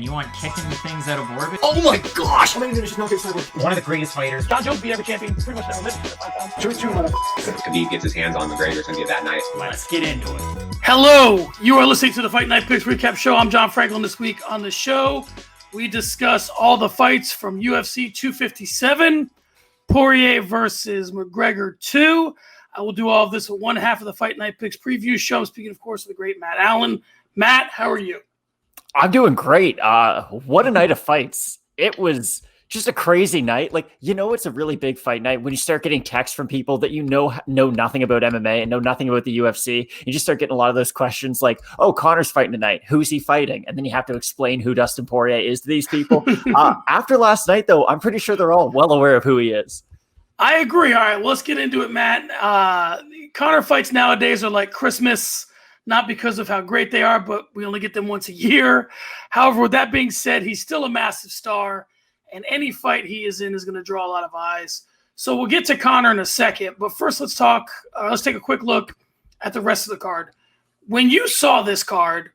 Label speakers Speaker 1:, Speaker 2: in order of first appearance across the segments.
Speaker 1: You want kicking things out of orbit?
Speaker 2: Oh my gosh!
Speaker 3: One
Speaker 2: of the greatest fighters.
Speaker 3: John Jones beat every champion pretty much never lived for 5 pounds.
Speaker 4: If Khabib gets his hands on McGregor, it's going to be that night.
Speaker 1: Let's get into it.
Speaker 3: Hello! You are listening to the Fight Night Picks Recap Show. I'm John Franklin. This week on the show, we discuss all the fights from UFC 257, Poirier versus McGregor 2. I will do all of this with one half of the Fight Night Picks preview show. Speaking, of course, of the great Matt Allen. Matt, how are you?
Speaker 5: I'm doing great. What a night of fights. It was just a crazy night. Like, it's a really big fight night when you start getting texts from people that know nothing about MMA and know nothing about the UFC. You just start getting a lot of those questions like, oh, Conor's fighting tonight. Who's he fighting? And then you have to explain who Dustin Poirier is to these people. After last night, though, I'm pretty sure they're all well aware of who he is.
Speaker 3: I agree. All right, well, let's get into it, Matt. Conor fights nowadays are like Christmas. Not because of how great they are, but we only get them once a year. However, with that being said, he's still a massive star, and any fight he is in is going to draw a lot of eyes. So we'll get to Conor in a second, but first let's take a quick look at the rest of the card. When you saw this card,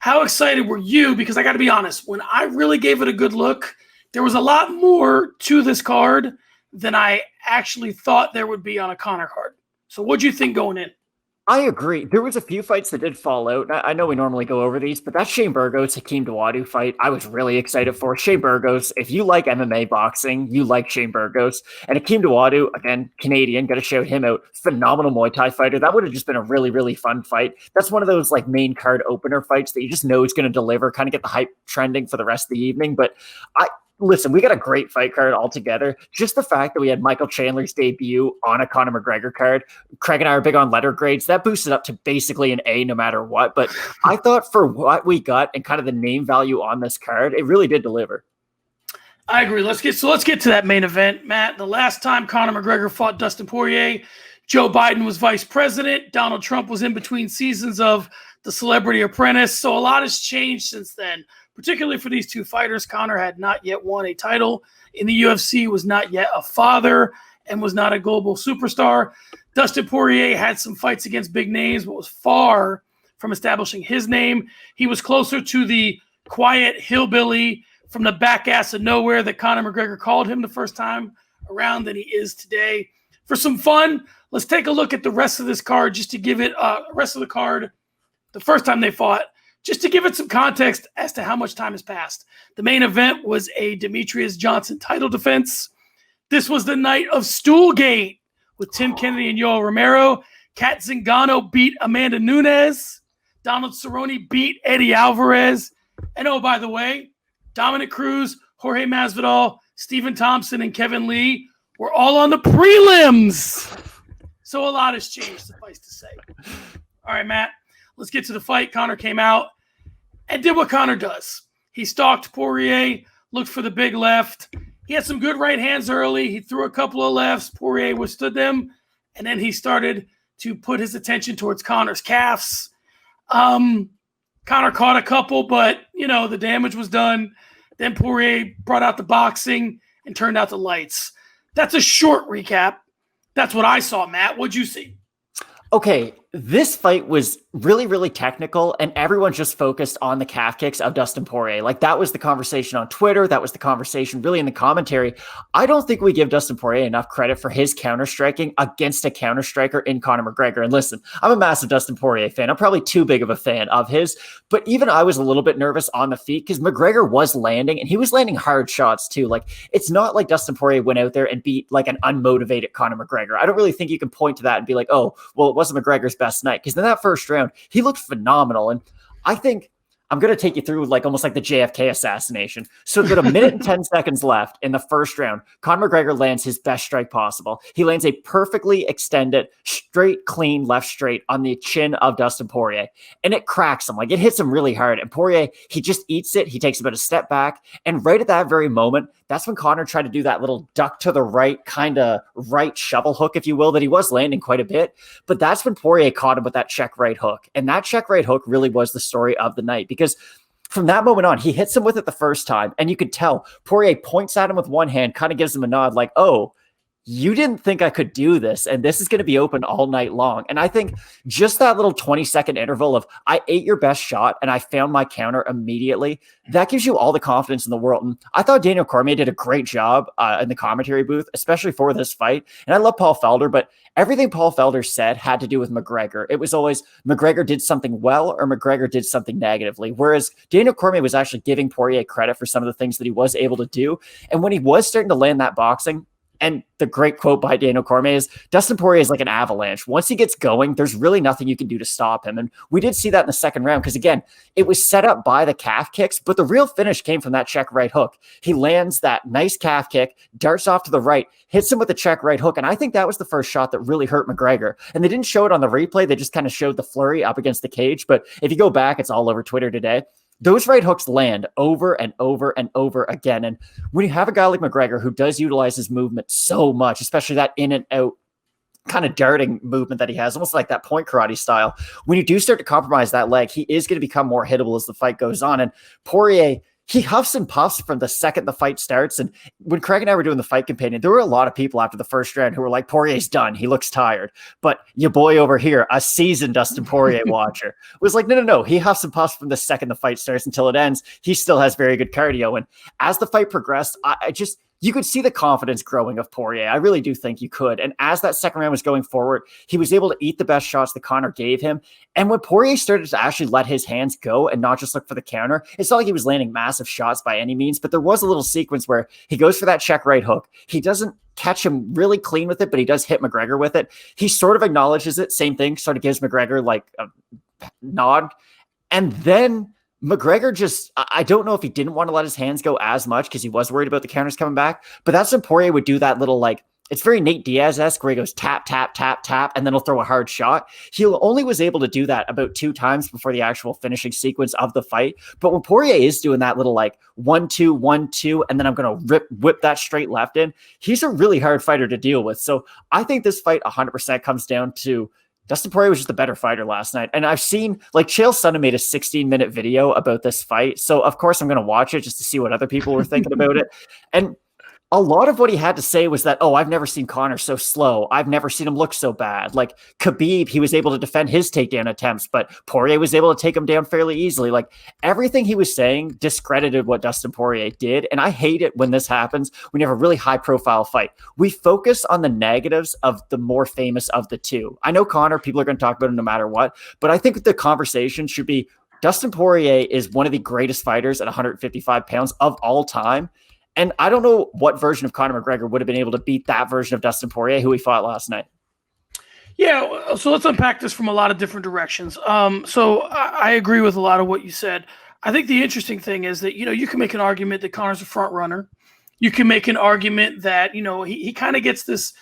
Speaker 3: how excited were you? Because I got to be honest, when I really gave it a good look, there was a lot more to this card than I actually thought there would be on a Conor card. So what'd you think going in?
Speaker 5: I agree. There was a few fights that did fall out. I know we normally go over these, but that Shane Burgos-Hakeem Dawodu fight, I was really excited for. Shane Burgos, if you like MMA boxing, you like Shane Burgos. And Hakeem Dawodu, again, Canadian, got to shout him out. Phenomenal Muay Thai fighter. That would have just been a really, really fun fight. That's one of those like main card opener fights that you just know is going to deliver, kind of get the hype trending for the rest of the evening. But listen, we got a great fight card altogether. Just the fact that we had Michael Chandler's debut on a Conor McGregor card. Craig and I are big on letter grades. That boosted up to basically an A no matter what. But I thought for what we got and kind of the name value on this card, it really did deliver.
Speaker 3: I agree. Let's get to that main event, Matt. The last time Conor McGregor fought Dustin Poirier, Joe Biden was vice president. Donald Trump was in between seasons of The Celebrity Apprentice. So a lot has changed since then. Particularly for these two fighters, Conor had not yet won a title in the UFC, was not yet a father, and was not a global superstar. Dustin Poirier had some fights against big names, but was far from establishing his name. He was closer to the quiet hillbilly from the back ass of nowhere that Conor McGregor called him the first time around than he is today. For some fun, let's take a look at the rest of this card just to give it rest of the card the first time they fought. Just to give it some context as to how much time has passed. The main event was a Demetrius Johnson title defense. This was the night of Stoolgate with Tim Kennedy and Yoel Romero. Kat Zingano beat Amanda Nunes. Donald Cerrone beat Eddie Alvarez. And oh, by the way, Dominic Cruz, Jorge Masvidal, Stephen Thompson, and Kevin Lee were all on the prelims. So a lot has changed, suffice to say. All right, Matt, let's get to the fight. Conor came out and did what Conor does. He stalked Poirier, looked for the big left. He had some good right hands early. He threw a couple of lefts. Poirier withstood them. And then he started to put his attention towards Conor's calves. Conor caught a couple, but, the damage was done. Then Poirier brought out the boxing and turned out the lights. That's a short recap. That's what I saw, Matt. What'd you see?
Speaker 5: Okay, this fight was really, really technical, and everyone just focused on the calf kicks of Dustin Poirier. Like, that was the conversation on Twitter. That was the conversation really in the commentary. I don't think we give Dustin Poirier enough credit for his counter-striking against a counter-striker in Conor McGregor. And listen, I'm a massive Dustin Poirier fan. I'm probably too big of a fan of his, but even I was a little bit nervous on the feet because McGregor was landing, and he was landing hard shots too. Like, it's not like Dustin Poirier went out there and beat like an unmotivated Conor McGregor. I don't really think you can point to that and be like, oh, well, it wasn't McGregor's best night, because in that first round, he looked phenomenal. And I think I'm going to take you through almost like the JFK assassination. So we've got a minute and 10 seconds left in the first round. Conor McGregor lands his best strike possible. He lands a perfectly extended, straight, clean left straight on the chin of Dustin Poirier. And it cracks him. Like, it hits him really hard. And Poirier, he just eats it. He takes about a step back. And right at that very moment, that's when Conor tried to do that little duck to the right, kind of right shovel hook, if you will, that he was landing quite a bit. But that's when Poirier caught him with that check right hook. And that check right hook really was the story of the night, because from that moment on, he hits him with it the first time, and you could tell Poirier points at him with one hand, kind of gives him a nod like, oh, you didn't think I could do this, and this is going to be open all night long. And I think just that little 20-second interval of I ate your best shot and I found my counter immediately, that gives you all the confidence in the world. And I thought Daniel Cormier did a great job in the commentary booth, especially for this fight. And I love Paul Felder, but everything Paul Felder said had to do with McGregor. It was always McGregor did something well or McGregor did something negatively, whereas Daniel Cormier was actually giving Poirier credit for some of the things that he was able to do. And when he was starting to land that boxing, and the great quote by Daniel Cormier is, Dustin Poirier is like an avalanche. Once he gets going, there's really nothing you can do to stop him. And we did see that in the second round because, again, it was set up by the calf kicks, but the real finish came from that check right hook. He lands that nice calf kick, darts off to the right, hits him with a check right hook. And I think that was the first shot that really hurt McGregor. And they didn't show it on the replay. They just kind of showed the flurry up against the cage. But if you go back, it's all over Twitter today. Those right hooks land over and over and over again. And when you have a guy like McGregor who does utilize his movement so much, especially that in and out kind of darting movement that he has, almost like that point karate style, when you do start to compromise that leg, he is going to become more hittable as the fight goes on. And Poirier, he huffs and puffs from the second the fight starts. And when Craig and I were doing the fight companion, there were a lot of people after the first round who were like, Poirier's done. He looks tired. But your boy over here, a seasoned Dustin Poirier watcher, was like, no. He huffs and puffs from the second the fight starts until it ends. He still has very good cardio. And as the fight progressed, you could see the confidence growing of Poirier. I really do think you could. And as that second round was going forward, he was able to eat the best shots that Conor gave him. And when Poirier started to actually let his hands go and not just look for the counter, it's not like he was landing massive shots by any means, but there was a little sequence where he goes for that check right hook. He doesn't catch him really clean with it, but he does hit McGregor with it. He sort of acknowledges it. Same thing, sort of gives McGregor like a nod. And then McGregor just, I don't know if he didn't want to let his hands go as much because he was worried about the counters coming back, but that's when Poirier would do that little, like, it's very Nate Diaz-esque where he goes tap, tap, tap, tap, and then he'll throw a hard shot. He only was able to do that about 2 times before the actual finishing sequence of the fight. But when Poirier is doing that little like 1-2, 1-2, and then I'm going to whip that straight left in, he's a really hard fighter to deal with. So I think this fight 100% comes down to Dustin Poirier was just a better fighter last night. And I've seen, like, Chael Sonnen made a 16-minute video about this fight. So, of course, I'm going to watch it just to see what other people were thinking about it. And a lot of what he had to say was that, I've never seen Conor so slow. I've never seen him look so bad. Like Khabib, he was able to defend his takedown attempts, but Poirier was able to take him down fairly easily. Like everything he was saying discredited what Dustin Poirier did. And I hate it when this happens, when you have a really high profile fight. We focus on the negatives of the more famous of the two. I know Conor, people are going to talk about him no matter what, but I think the conversation should be Dustin Poirier is one of the greatest fighters at 155 pounds of all time. And I don't know what version of Conor McGregor would have been able to beat that version of Dustin Poirier, who he fought last night.
Speaker 3: Yeah, so let's unpack this from a lot of different directions. So I agree with a lot of what you said. I think the interesting thing is that, you can make an argument that Conor's a front runner. You can make an argument that, he kind of gets this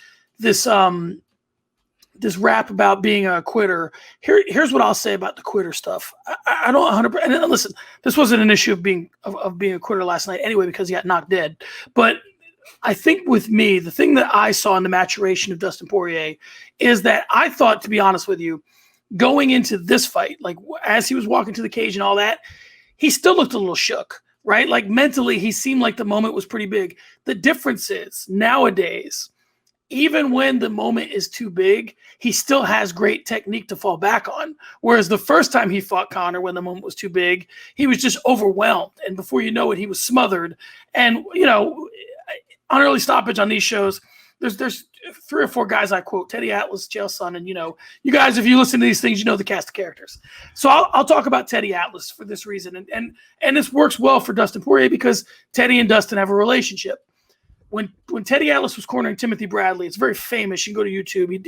Speaker 3: rap about being a quitter. Here's what I'll say about the quitter stuff. I don't 100%. And listen, this wasn't an issue of being a quitter last night anyway because he got knocked dead. But I think with me, the thing that I saw in the maturation of Dustin Poirier is that I thought, to be honest with you, going into this fight, like as he was walking to the cage and all that, he still looked a little shook, right? Like mentally, he seemed like the moment was pretty big. The difference is nowadays, even when the moment is too big, he still has great technique to fall back on. Whereas the first time he fought Conor, when the moment was too big, he was just overwhelmed. And before you know it, he was smothered. And, on early stoppage on these shows, there's 3 or 4 guys I quote, Teddy Atlas, Chael Sonnen, you guys, if you listen to these things, you know the cast of characters. So I'll talk about Teddy Atlas for this reason. And this works well for Dustin Poirier because Teddy and Dustin have a relationship. When Teddy Atlas was cornering Timothy Bradley, it's very famous. You can go to YouTube.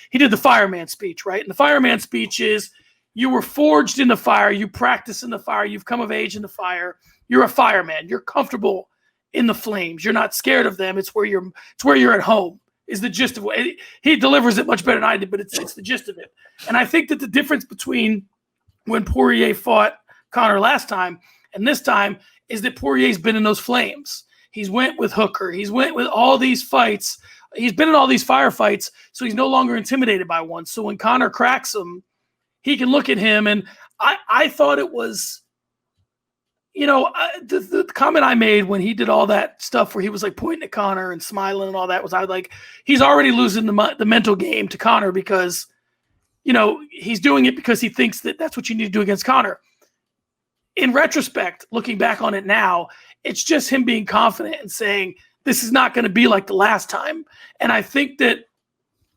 Speaker 3: He did the fireman speech, right? And the fireman speech is, you were forged in the fire, you practice in the fire, you've come of age in the fire. You're a fireman. You're comfortable in the flames. You're not scared of them. It's where you're at home. Is the gist of what he delivers it much better than I did, but it's the gist of it. And I think that the difference between when Poirier fought Conor last time and this time is that Poirier's been in those flames. He's went with Hooker. He's went with all these fights. He's been in all these firefights, so he's no longer intimidated by one. So when Conor cracks him, he can look at him. And I thought it was, the comment I made when he did all that stuff where he was like pointing at Conor and smiling and all that was I like, he's already losing the mental game to Conor because, he's doing it because he thinks that that's what you need to do against Conor. In retrospect, looking back on it now, it's just him being confident and saying, this is not going to be like the last time. And I think that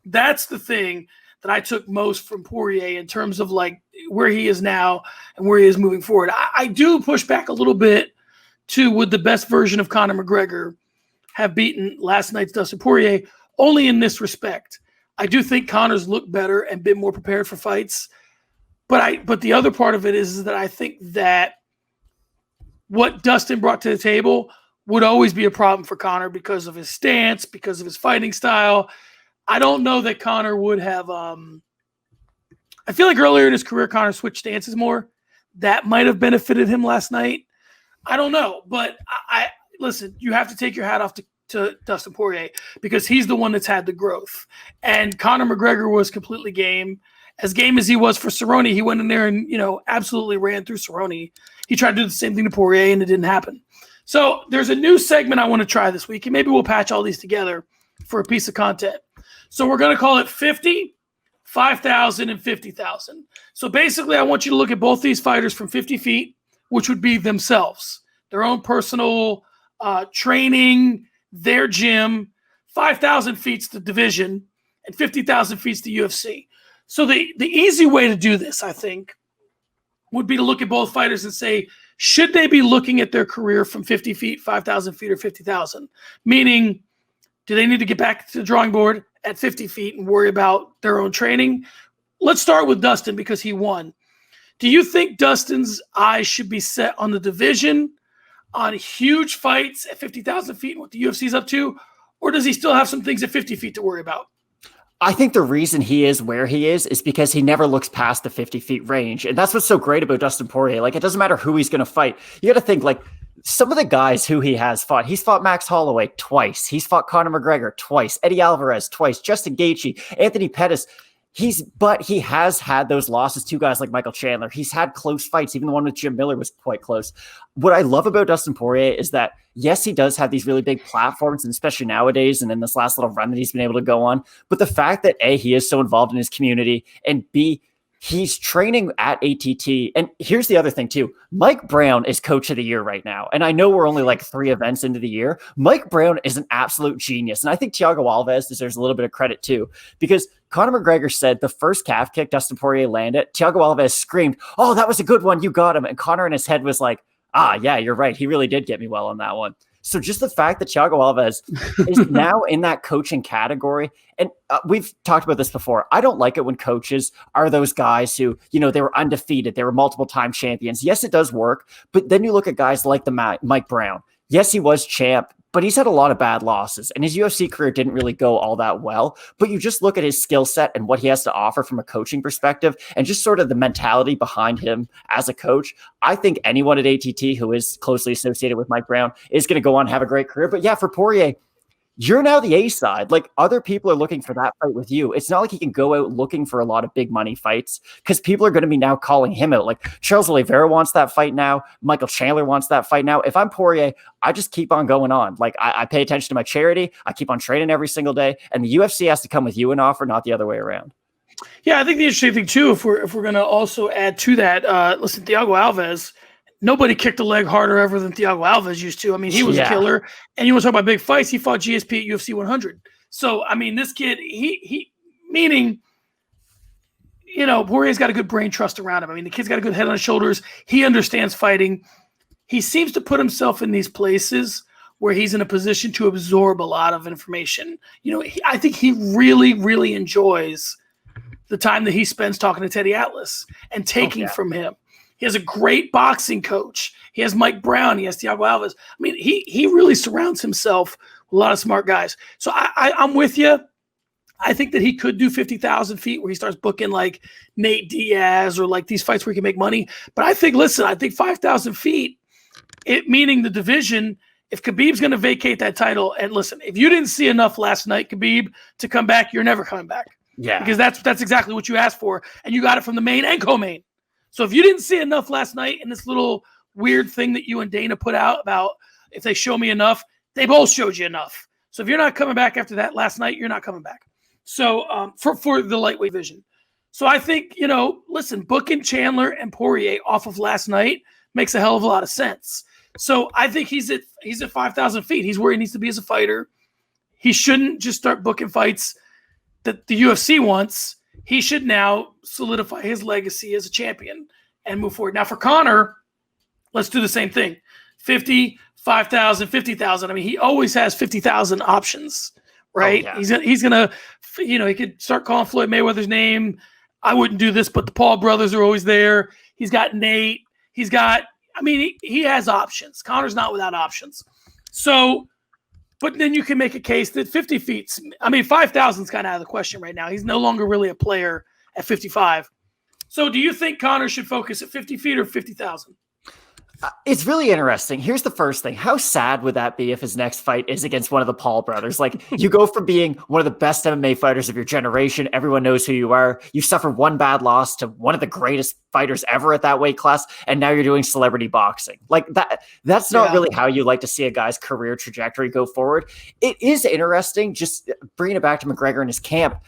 Speaker 3: that's the thing that I took most from Poirier in terms of like where he is now and where he is moving forward. I do push back a little bit to would the best version of Conor McGregor have beaten last night's Dustin Poirier, only in this respect. I do think Conor's looked better and been more prepared for fights. But the other part of it is that I think that what Dustin brought to the table would always be a problem for Conor because of his stance, because of his fighting style. I don't know that Conor would have I feel like earlier in his career, Conor switched stances more. That might have benefited him last night. I don't know. But I listen, you have to take your hat off to Dustin Poirier because he's the one that's had the growth. And Conor McGregor was completely game. As game as he was for Cerrone, he went in there and, absolutely ran through Cerrone. He tried to do the same thing to Poirier, and it didn't happen. So there's a new segment I want to try this week, and maybe we'll patch all these together for a piece of content. So we're going to call it 50, 5,000, and 50,000. So basically, I want you to look at both these fighters from 50 feet, which would be themselves, their own personal training, their gym. 5,000 feet's the division, and 50,000 feet's the UFC. So the easy way to do this, I think, would be to look at both fighters and say, should they be looking at their career from 50 feet, 5,000 feet, or 50,000? Meaning, do they need to get back to the drawing board at 50 feet and worry about their own training? Let's start with Dustin because he won. Do you think Dustin's eyes should be set on the division, on huge fights at 50,000 feet and what the UFC's up to? Or does he still have some things at 50 feet to worry about?
Speaker 5: I think the reason he is where he is because he never looks past the 50 feet range. And that's what's so great about Dustin Poirier. Like, it doesn't matter who he's going to fight. You got to think, like, some of the guys who he has fought. He's fought Max Holloway twice. He's fought Conor McGregor twice. Eddie Alvarez twice. Justin Gaethje. Anthony Pettis. But he has had those losses to guys like Michael Chandler. He's had close fights. Even the one with Jim Miller was quite close. What I love about Dustin Poirier is that, yes, he does have these really big platforms, and especially nowadays and in this last little run that he's been able to go on. But the fact that A, he is so involved in his community, and B, he's training at ATT. And here's the other thing too. Mike Brown is coach of the year right now. And I know we're only like 3 events into the year. Mike Brown is an absolute genius. And I think Thiago Alves deserves a little bit of credit too, because Conor McGregor said the first calf kick Dustin Poirier landed, Thiago Alves screamed, "Oh, that was a good one. You got him." And Conor in his head was like, yeah, you're right. He really did get me well on that one. So just the fact that Thiago Alves is now in that coaching category, and we've talked about this before. I don't like it when coaches are those guys who, they were undefeated. They were multiple-time champions. Yes, it does work. But then you look at guys like Mike Brown. Yes, he was champ, but he's had a lot of bad losses, and his UFC career didn't really go all that well. But you just look at his skill set and what he has to offer from a coaching perspective and just sort of the mentality behind him as a coach. I think anyone at ATT who is closely associated with Mike Brown is going to go on and have a great career. But yeah, for Poirier, you're now the A side. Like, other people are looking for that fight with you. It's not like he can go out looking for a lot of big money fights because people are going to be now calling him out. Like, Charles Oliveira wants that fight now. Michael Chandler wants that fight now. If I'm Poirier, I just keep on going on. Like, I pay attention to my charity. I keep on training every single day. And the UFC has to come with you an offer, not the other way around.
Speaker 3: Yeah, I think the interesting thing too, if we're going to also add to that, listen, Thiago Alves, nobody kicked a leg harder ever than Thiago Alves used to. I mean, he was a killer. And you want to talk about big fights? He fought GSP at UFC 100. So, I mean, this kid, he meaning, Poirier's got a good brain trust around him. I mean, the kid's got a good head on his shoulders. He understands fighting. He seems to put himself in these places where he's in a position to absorb a lot of information. I think he really, really enjoys the time that he spends talking to Teddy Atlas and taking from him. He has a great boxing coach. He has Mike Brown. He has Thiago Alves. I mean, he really surrounds himself with a lot of smart guys. So I'm with you. I think that he could do 50,000 feet where he starts booking like Nate Diaz or like these fights where he can make money. But I think 5,000 feet, meaning the division, if Khabib's going to vacate that title, and listen, if you didn't see enough last night, Khabib, to come back, you're never coming back. Yeah. Because that's exactly what you asked for. And you got it from the main and co-main. So if you didn't see enough last night in this little weird thing that you and Dana put out about if they show me enough, they both showed you enough. So if you're not coming back after that last night, you're not coming back. So for the lightweight division. So I think, listen, booking Chandler and Poirier off of last night makes a hell of a lot of sense. So I think he's at 5,000 feet. He's where he needs to be as a fighter. He shouldn't just start booking fights that the UFC wants. He should now solidify his legacy as a champion and move forward. Now for Conor, let's do the same thing. 50, 5,000, 50,000. I mean, he always has 50,000 options, right?
Speaker 5: Oh, yeah.
Speaker 3: He's going to, he could start calling Floyd Mayweather's name. I wouldn't do this, but the Paul brothers are always there. He's got Nate. He has options. Conor's not without options. So, but then you can make a case that 50 feet, 5,000 is kind of out of the question right now. He's no longer really a player at 55. So do you think Conor should focus at 50 feet or 50,000?
Speaker 5: It's really interesting. Here's the first thing. How sad would that be if his next fight is against one of the Paul brothers? Like, you go from being one of the best MMA fighters of your generation. Everyone knows who you are. You suffer one bad loss to one of the greatest fighters ever at that weight class. And now you're doing celebrity boxing. Like that's not really how you like to see a guy's career trajectory go forward. It is interesting. Just bringing it back to McGregor in his camp.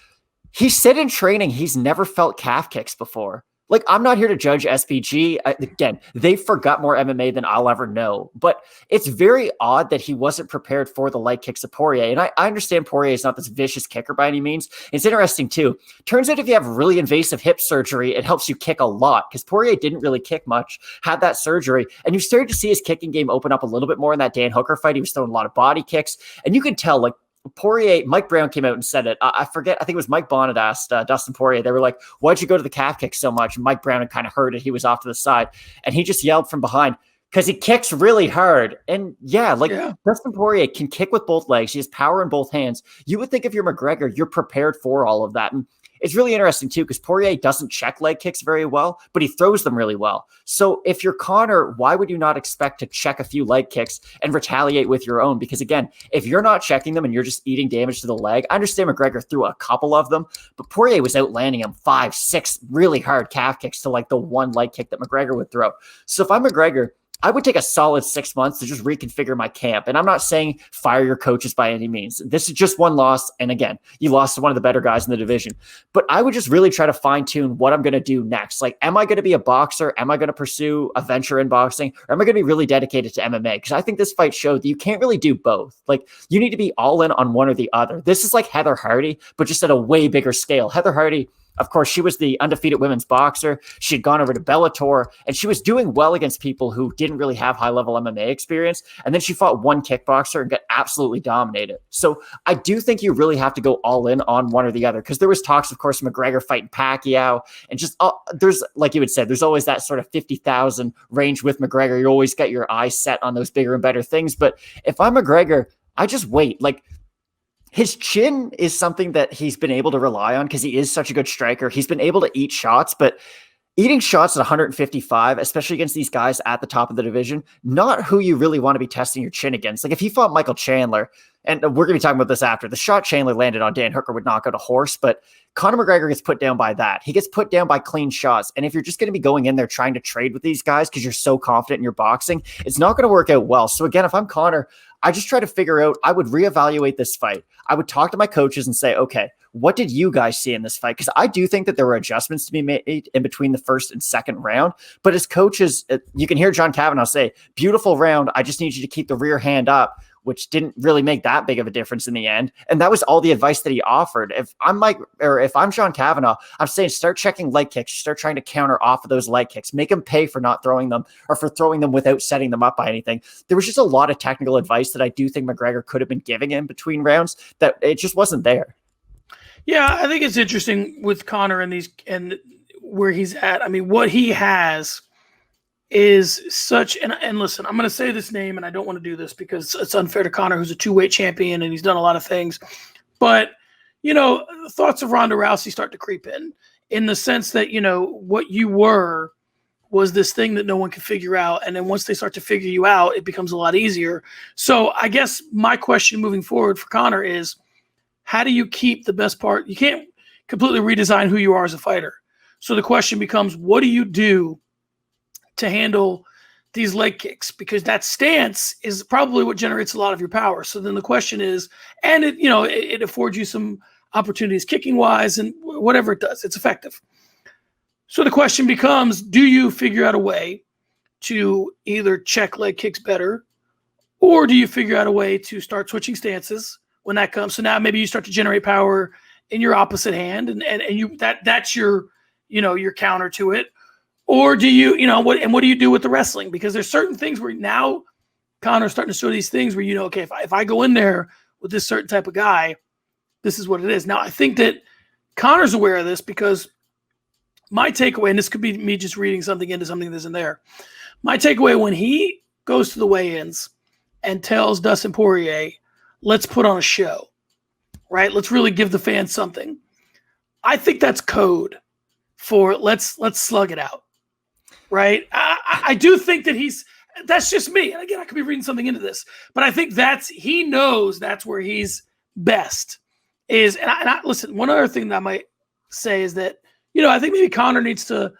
Speaker 5: He said in training, he's never felt calf kicks before. Like, I'm not here to judge SPG. Again, they forgot more MMA than I'll ever know. But it's very odd that he wasn't prepared for the leg kicks of Poirier. And I understand Poirier is not this vicious kicker by any means. It's interesting, too. Turns out if you have really invasive hip surgery, it helps you kick a lot. Because Poirier didn't really kick much, had that surgery. And you started to see his kicking game open up a little bit more in that Dan Hooker fight. He was throwing a lot of body kicks. And you could tell, like, Poirier, Mike Brown came out and said it. I forget. I think it was Mike Bonnet asked Dustin Poirier. They were like, "Why'd you go to the calf kick so much?" And Mike Brown had kind of heard it. He was off to the side, and he just yelled from behind because he kicks really hard. And Dustin Poirier can kick with both legs. He has power in both hands. You would think if you're McGregor, you're prepared for all of that. And it's really interesting too, because Poirier doesn't check leg kicks very well, but he throws them really well. So if you're Conor, why would you not expect to check a few leg kicks and retaliate with your own? Because again, if you're not checking them and you're just eating damage to the leg, I understand McGregor threw a couple of them, but Poirier was out landing him 5, 6 really hard calf kicks to like the one leg kick that McGregor would throw. So if I'm McGregor, I would take a solid 6 months to just reconfigure my camp. And I'm not saying fire your coaches by any means. This is just one loss. And again, you lost to one of the better guys in the division. But I would just really try to fine tune what I'm going to do next. Like, am I going to be a boxer? Am I going to pursue a venture in boxing? Or am I going to be really dedicated to MMA? Because I think this fight showed that you can't really do both. Like, you need to be all in on one or the other. This is like Heather Hardy, but just at a way bigger scale. Heather Hardy, of course, she was the undefeated women's boxer. She had gone over to Bellator, and she was doing well against people who didn't really have high-level MMA experience. And then she fought one kickboxer and got absolutely dominated. So I do think you really have to go all in on one or the other, because there was talks, of course, McGregor fighting Pacquiao, and just there's, like you had said, there's always that sort of 50,000 range with McGregor. You always got your eyes set on those bigger and better things. But if I'm McGregor, I just wait. Like, his chin is something that he's been able to rely on because he is such a good striker. He's been able to eat shots, but eating shots at 155, especially against these guys at the top of the division, not who you really want to be testing your chin against. Like, if he fought Michael Chandler, and we're going to be talking about this after, the shot Chandler landed on Dan Hooker would knock out a horse, but Conor McGregor gets put down by that. He gets put down by clean shots. And if you're just going to be going in there trying to trade with these guys because you're so confident in your boxing, it's not going to work out well. So again, if I'm Conor, I just try to figure out, I would reevaluate this fight. I would talk to my coaches and say, okay, what did you guys see in this fight? Because I do think that there were adjustments to be made in between the first and second round. But as coaches, you can hear John Kavanagh say, beautiful round. I just need you to keep the rear hand up, which didn't really make that big of a difference in the end. And that was all the advice that he offered. If I'm John Kavanagh, I'm saying start checking leg kicks. Start trying to counter off of those leg kicks. Make them pay for not throwing them or for throwing them without setting them up by anything. There was just a lot of technical advice that I do think McGregor could have been giving in between rounds that it just wasn't there.
Speaker 3: Yeah, I think it's interesting with Conor and where he's at. I mean, what he has is such, and listen, I'm going to say this name, and I don't want to do this because it's unfair to Conor, who's a 2-weight champion, and he's done a lot of things. But, thoughts of Ronda Rousey start to creep in the sense that, what you were was this thing that no one could figure out. And then once they start to figure you out, it becomes a lot easier. So I guess my question moving forward for Conor is, how do you keep the best part? You can't completely redesign who you are as a fighter. So the question becomes, what do you do to handle these leg kicks, because that stance is probably what generates a lot of your power. So then the question is, and it affords you some opportunities kicking wise and whatever it does, it's effective. So the question becomes, do you figure out a way to either check leg kicks better, or do you figure out a way to start switching stances when that comes? So now maybe you start to generate power in your opposite hand, and you that's your your counter to it. Or do you, what do you do with the wrestling? Because there's certain things where now Conor's starting to show these things where, okay, if I go in there with this certain type of guy, this is what it is. Now, I think that Conor's aware of this, because my takeaway, and this could be me just reading something into something that isn't there. My takeaway, when he goes to the weigh-ins and tells Dustin Poirier, let's put on a show, right? Let's really give the fans something. I think that's code for let's slug it out. Right. I do think that that's just me. And again, I could be reading something into this, but I think he knows that's where he's best is. And I listen, one other thing that I might say is that, I think maybe Conor needs to,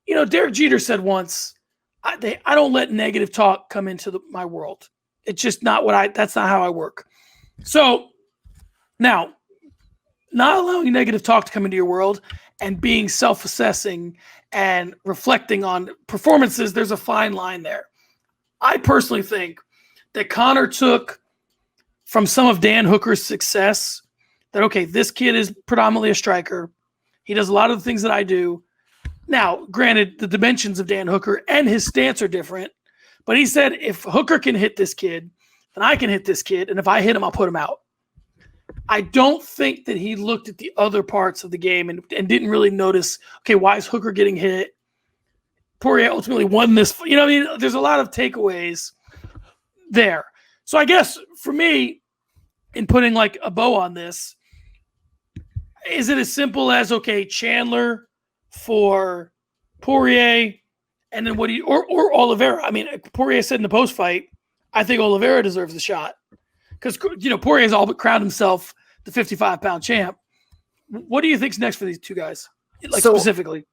Speaker 3: Derek Jeter said once, I don't let negative talk come into my world. It's just not that's not how I work. So now, not allowing negative talk to come into your world and being self-assessing and reflecting on performances, there's a fine line there. I personally think that Conor took from some of Dan Hooker's success that, okay, this kid is predominantly a striker. He does a lot of the things that I do. Now, granted, the dimensions of Dan Hooker and his stance are different, but he said, if Hooker can hit this kid, then I can hit this kid, and if I hit him, I'll put him out. I don't think that he looked at the other parts of the game and didn't really notice, okay, why is Hooker getting hit? Poirier ultimately won this. There's a lot of takeaways there. So I guess for me, in putting like a bow on this, is it as simple as, okay, Chandler for Poirier, and then or Oliveira? I mean, Poirier said in the post-fight, I think Oliveira deserves the shot. Because, Poirier's all but crowned himself the 55-pound champ. What do you think's next for these two guys, specifically?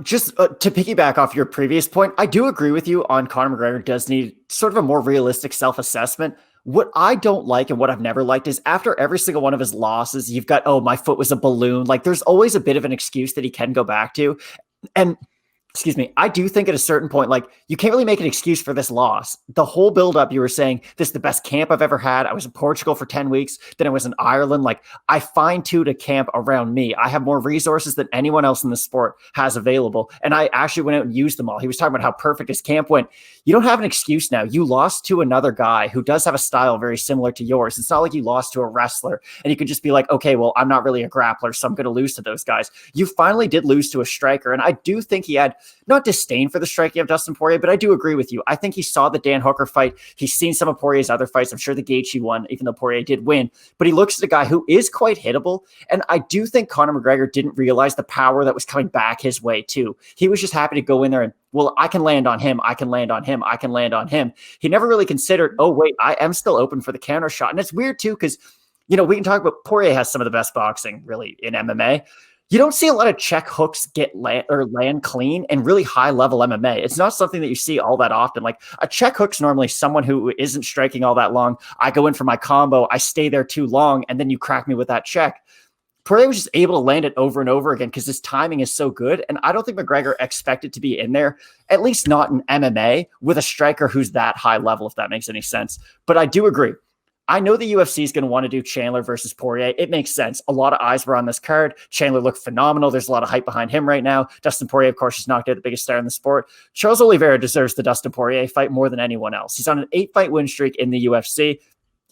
Speaker 5: Just to piggyback off your previous point, I do agree with you on Conor McGregor does need sort of a more realistic self-assessment. What I don't like and what I've never liked is after every single one of his losses, you've got, oh, my foot was a balloon. Like, there's always a bit of an excuse that he can go back to. And excuse me, I do think at a certain point, like, you can't really make an excuse for this loss. The whole buildup, you were saying, this is the best camp I've ever had. I was in Portugal for 10 weeks. Then I was in Ireland. Like, I fine-tuned a camp around me. I have more resources than anyone else in the sport has available. And I actually went out and used them all. He was talking about how perfect his camp went. You don't have an excuse now. You lost to another guy who does have a style very similar to yours. It's not like you lost to a wrestler and you could just be like, okay, well, I'm not really a grappler, so I'm going to lose to those guys. You finally did lose to a striker. And I do think he had not disdain for the striking of Dustin Poirier, but I do agree with you. I think he saw the Dan Hooker fight. He's seen some of Poirier's other fights. I'm sure the Gaethje won, even though Poirier did win. But he looks at a guy who is quite hittable. And I do think Conor McGregor didn't realize the power that was coming back his way, too. He was just happy to go in there and, well, I can land on him. I can land on him. I can land on him. He never really considered, oh, wait, I am still open for the counter shot. And it's weird, too, because, we can talk about Poirier has some of the best boxing, really, in MMA. You don't see a lot of check hooks land clean in really high-level MMA. It's not something that you see all that often. Like, a check hook's normally someone who isn't striking all that long. I go in for my combo, I stay there too long, and then you crack me with that check. Poirier was just able to land it over and over again because his timing is so good, and I don't think McGregor expected to be in there, at least not in MMA, with a striker who's that high level, if that makes any sense. But I do agree. I know the UFC is going to want to do Chandler versus Poirier. It makes sense. A lot of eyes were on this card. Chandler looked phenomenal. There's a lot of hype behind him right now. Dustin Poirier, of course, is knocked out the biggest star in the sport. Charles Oliveira deserves the Dustin Poirier fight more than anyone else. He's on an 8-fight win streak in the UFC.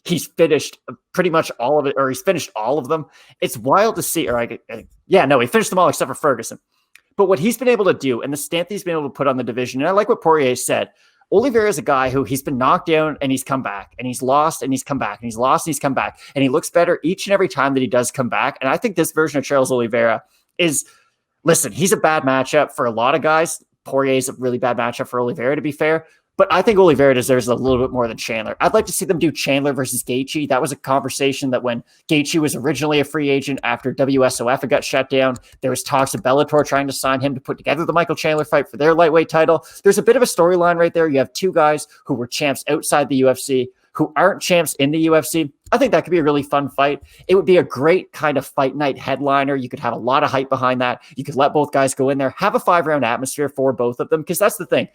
Speaker 5: He's finished pretty much all of it, or he's finished all of them. It's wild to see. He finished them all except for Ferguson. But what he's been able to do and the stamp he's been able to put on the division, and I like what Poirier said, Oliveira is a guy who he's been knocked down and he's come back and he's lost and he's come back and he's lost and he's come back. And he looks better each and every time that he does come back. And I think this version of Charles Oliveira is, listen, he's a bad matchup for a lot of guys. Poirier is a really bad matchup for Oliveira, to be fair. But I think Oliveira deserves a little bit more than Chandler. I'd like to see them do Chandler versus Gaethje. That was a conversation that when Gaethje was originally a free agent after WSOF got shut down, there was talks of Bellator trying to sign him to put together the Michael Chandler fight for their lightweight title. There's a bit of a storyline right there. You have two guys who were champs outside the UFC, who aren't champs in the UFC. I think that could be a really fun fight. It would be a great kind of fight night headliner. You could have a lot of hype behind that. You could let both guys go in there, have a 5-round atmosphere for both of them, because that's the thing.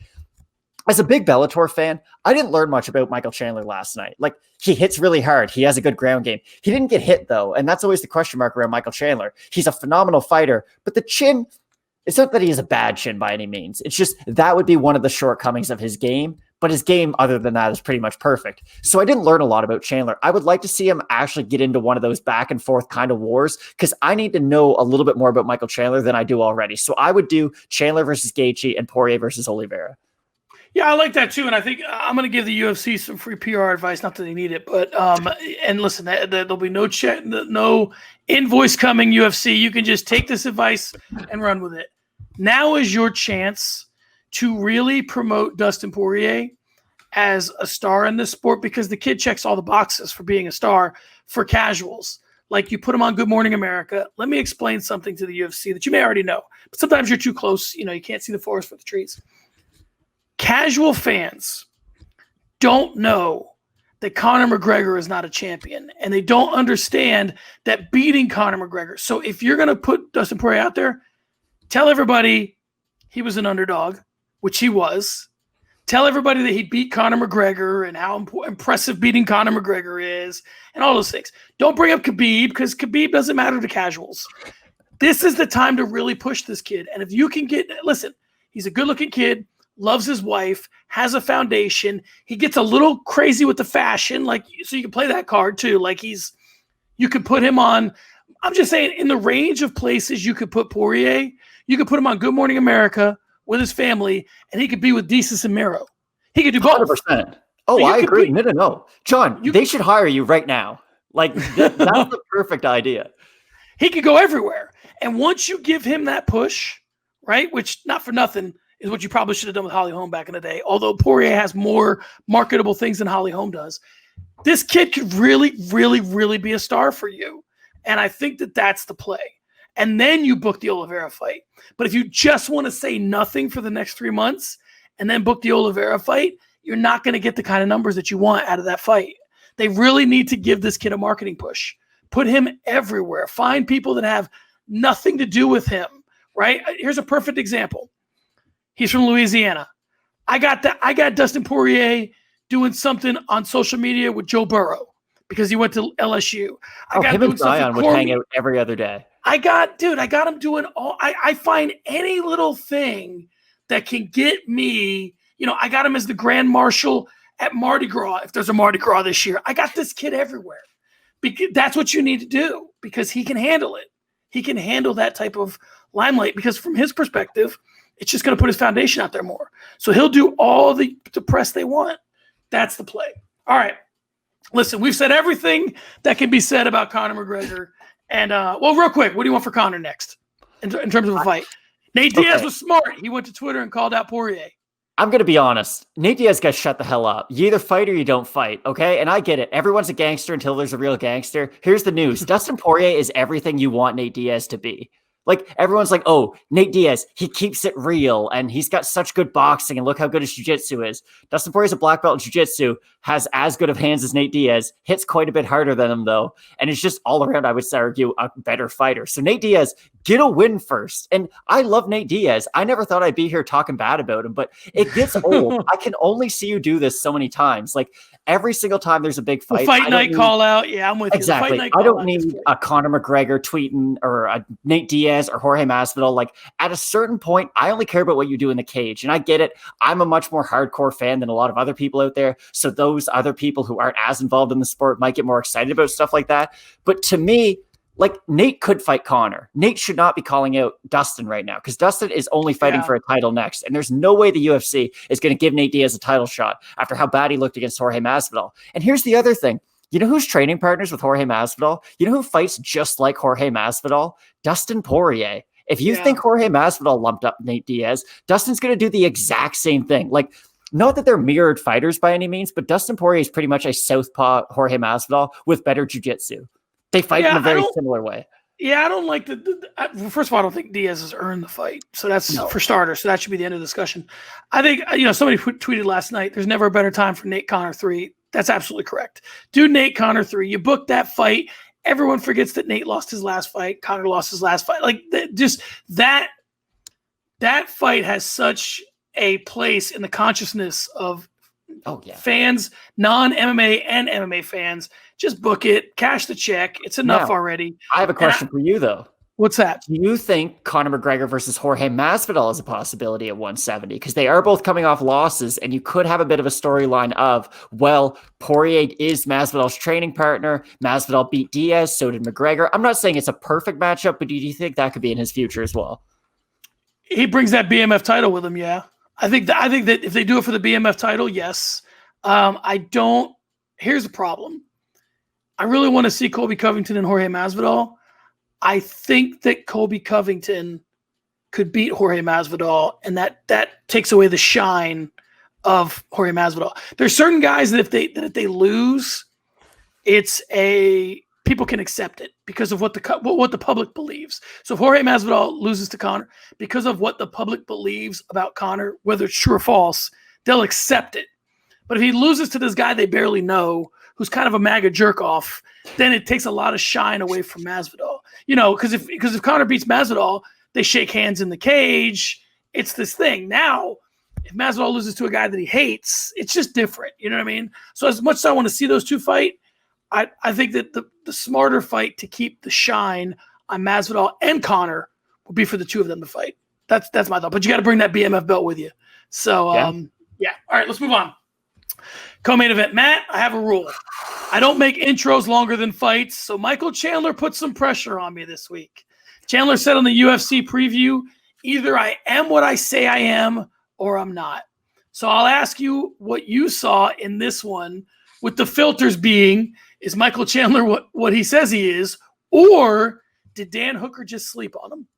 Speaker 5: As a big Bellator fan, I didn't learn much about Michael Chandler last night. Like, he hits really hard. He has a good ground game. He didn't get hit, though, and that's always the question mark around Michael Chandler. He's a phenomenal fighter, but the chin, it's not that he has a bad chin by any means. It's just that would be one of the shortcomings of his game, but his game, other than that, is pretty much perfect. So I didn't learn a lot about Chandler. I would like to see him actually get into one of those back and forth kind of wars, because I need to know a little bit more about Michael Chandler than I do already. So I would do Chandler versus Gaethje and Poirier versus Oliveira.
Speaker 3: Yeah, I like that too, and I think I'm going to give the UFC some free PR advice. Not that they need it, but and listen, there'll be no invoice coming. UFC, you can just take this advice and run with it. Now is your chance to really promote Dustin Poirier as a star in this sport, because the kid checks all the boxes for being a star for casuals. Like, you put him on Good Morning America. Let me explain something to the UFC that you may already know, but sometimes you're too close. You can't see the forest for the trees. Casual fans don't know that Conor McGregor is not a champion, and they don't understand that beating Conor McGregor. So if you're going to put Dustin Poirier out there, tell everybody he was an underdog, which he was. Tell everybody that he beat Conor McGregor and how impressive beating Conor McGregor is and all those things. Don't bring up Khabib, because Khabib doesn't matter to casuals. This is the time to really push this kid. And if you can listen, he's a good-looking kid, loves his wife, has a foundation. He gets a little crazy with the fashion, so you can play that card too. You could put him on, I'm just saying, in the range of places you could put Poirier, you could put him on Good Morning America with his family, and he could be with Desus and Mero. He could do both.
Speaker 5: 100%. Oh, I agree. No. John, they should hire you right now. That's the perfect idea.
Speaker 3: He could go everywhere. And once you give him that push, right, which, not for nothing, is what you probably should have done with Holly Holm back in the day. Although Poirier has more marketable things than Holly Holm does. This kid could really, really, really be a star for you. And I think that that's the play. And then you book the Oliveira fight. But if you just want to say nothing for the next 3 months and then book the Oliveira fight, you're not going to get the kind of numbers that you want out of that fight. They really need to give this kid a marketing push. Put him everywhere. Find people that have nothing to do with him, right? Here's a perfect example. He's from Louisiana. I got Dustin Poirier doing something on social media with Joe Burrow because he went to LSU.
Speaker 5: Him and Zion would hang out every other day.
Speaker 3: I got him doing all. I find any little thing that can get me. I got him as the Grand Marshal at Mardi Gras. If there's a Mardi Gras this year, I got this kid everywhere. Because that's what you need to do, because he can handle it. He can handle that type of limelight, because from his perspective, it's just going to put his foundation out there more. So he'll do all the press they want. That's the play. All right. Listen, we've said everything that can be said about Conor McGregor. And, real quick, what do you want for Conor next in terms of a fight? Nate Diaz was smart. He went to Twitter and called out Poirier.
Speaker 5: I'm going to be honest. Nate Diaz got shut the hell up. You either fight or you don't fight, okay? And I get it. Everyone's a gangster until there's a real gangster. Here's the news. Dustin Poirier is everything you want Nate Diaz to be. Everyone's like, oh, Nate Diaz, he keeps it real, and he's got such good boxing, and look how good his jiu-jitsu is. Dustin Poirier's a black belt in jiu-jitsu, has as good of hands as Nate Diaz, hits quite a bit harder than him, though, and is just all around, I would argue, a better fighter. So Nate Diaz, get a win first. And I love Nate Diaz. I never thought I'd be here talking bad about him, but it gets old. I can only see you do this so many times. Every single time there's a big fight.
Speaker 3: Fight night call out. Yeah, I'm with you.
Speaker 5: Exactly. I don't need a Conor McGregor tweeting or a Nate Diaz or Jorge Masvidal. At a certain point, I only care about what you do in the cage. And I get it. I'm a much more hardcore fan than a lot of other people out there. So those other people who aren't as involved in the sport might get more excited about stuff like that. But to me, Nate could fight Conor. Nate should not be calling out Dustin right now, because Dustin is only fighting for a title next. And there's no way the UFC is going to give Nate Diaz a title shot after how bad he looked against Jorge Masvidal. And here's the other thing. You know who's training partners with Jorge Masvidal? You know who fights just like Jorge Masvidal? Dustin Poirier. If you think Jorge Masvidal lumped up Nate Diaz, Dustin's going to do the exact same thing. Not that they're mirrored fighters by any means, but Dustin Poirier is pretty much a southpaw Jorge Masvidal with better jiu-jitsu. They fight in a very similar way.
Speaker 3: Yeah, I don't like first of all, I don't think Diaz has earned the fight. So that's for starters. So that should be the end of the discussion. I think, somebody tweeted last night, there's never a better time for Nate Conor 3. That's absolutely correct. Do Nate Conor 3. You booked that fight. Everyone forgets that Nate lost his last fight. Conor lost his last fight. Like just that fight has such a place in the consciousness of fans, non-MMA and MMA fans. Just book it, cash the check. It's enough already.
Speaker 5: I have a question for you, though.
Speaker 3: What's that?
Speaker 5: Do you think Conor McGregor versus Jorge Masvidal is a possibility at 170? Because they are both coming off losses, and you could have a bit of a storyline of, well, Poirier is Masvidal's training partner. Masvidal beat Diaz, so did McGregor. I'm not saying it's a perfect matchup, but do you think that could be in his future as well?
Speaker 3: He brings that BMF title with him, yeah. I think that if they do it for the BMF title, yes. Here's the problem. I really want to see Colby Covington and Jorge Masvidal. I think that Colby Covington could beat Jorge Masvidal, and that takes away the shine of Jorge Masvidal. There's certain guys that if they lose, people can accept it because of what the public believes. So if Jorge Masvidal loses to Conor, because of what the public believes about Conor, whether it's true or false, they'll accept it. But if he loses to this guy they barely know, who's kind of a MAGA jerk off, then it takes a lot of shine away from Masvidal. Because if Conor beats Masvidal, they shake hands in the cage. It's this thing. Now, if Masvidal loses to a guy that he hates, it's just different. You know what I mean? So as much as I want to see those two fight, I think that the smarter fight to keep the shine on Masvidal and Conor would be for the two of them to fight. That's my thought. But you got to bring that BMF belt with you. So, yeah. All right, let's move on. Co-main event. Matt, I have a rule. I don't make intros longer than fights, so Michael Chandler put some pressure on me this week. Chandler said on the UFC preview, either I am what I say I am or I'm not. So I'll ask you what you saw in this one, with the filters being, is Michael Chandler what he says he is, or did Dan Hooker just sleep on him?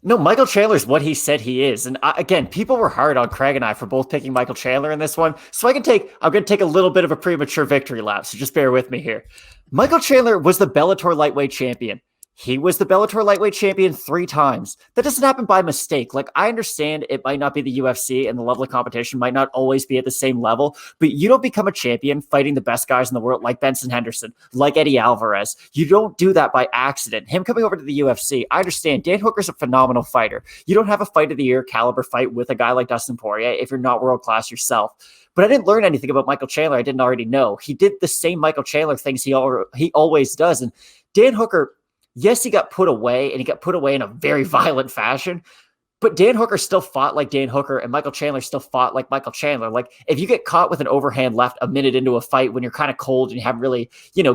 Speaker 5: No, Michael Chandler's what he said he is. And again, people were hard on Craig and I for both picking Michael Chandler in this one. So I'm going to take a little bit of a premature victory lap. So just bear with me here. Michael Chandler was the Bellator lightweight champion. He was the Bellator lightweight champion 3 times. That doesn't happen by mistake. Like, I understand it might not be the UFC and the level of competition might not always be at the same level, but you don't become a champion fighting the best guys in the world like Benson Henderson, like Eddie Alvarez. You don't do that by accident. Him coming over to the UFC, I understand Dan Hooker's a phenomenal fighter. You don't have a fight of the year caliber fight with a guy like Dustin Poirier if you're not world class yourself. But I didn't learn anything about Michael Chandler I didn't already know. He did the same Michael Chandler things he always does. And Dan Hooker, yes, he got put away, and he got put away in a very violent fashion, but Dan Hooker still fought like Dan Hooker, and Michael Chandler still fought like Michael Chandler. Like, if you get caught with an overhand left a minute into a fight when you're kind of cold and you haven't really,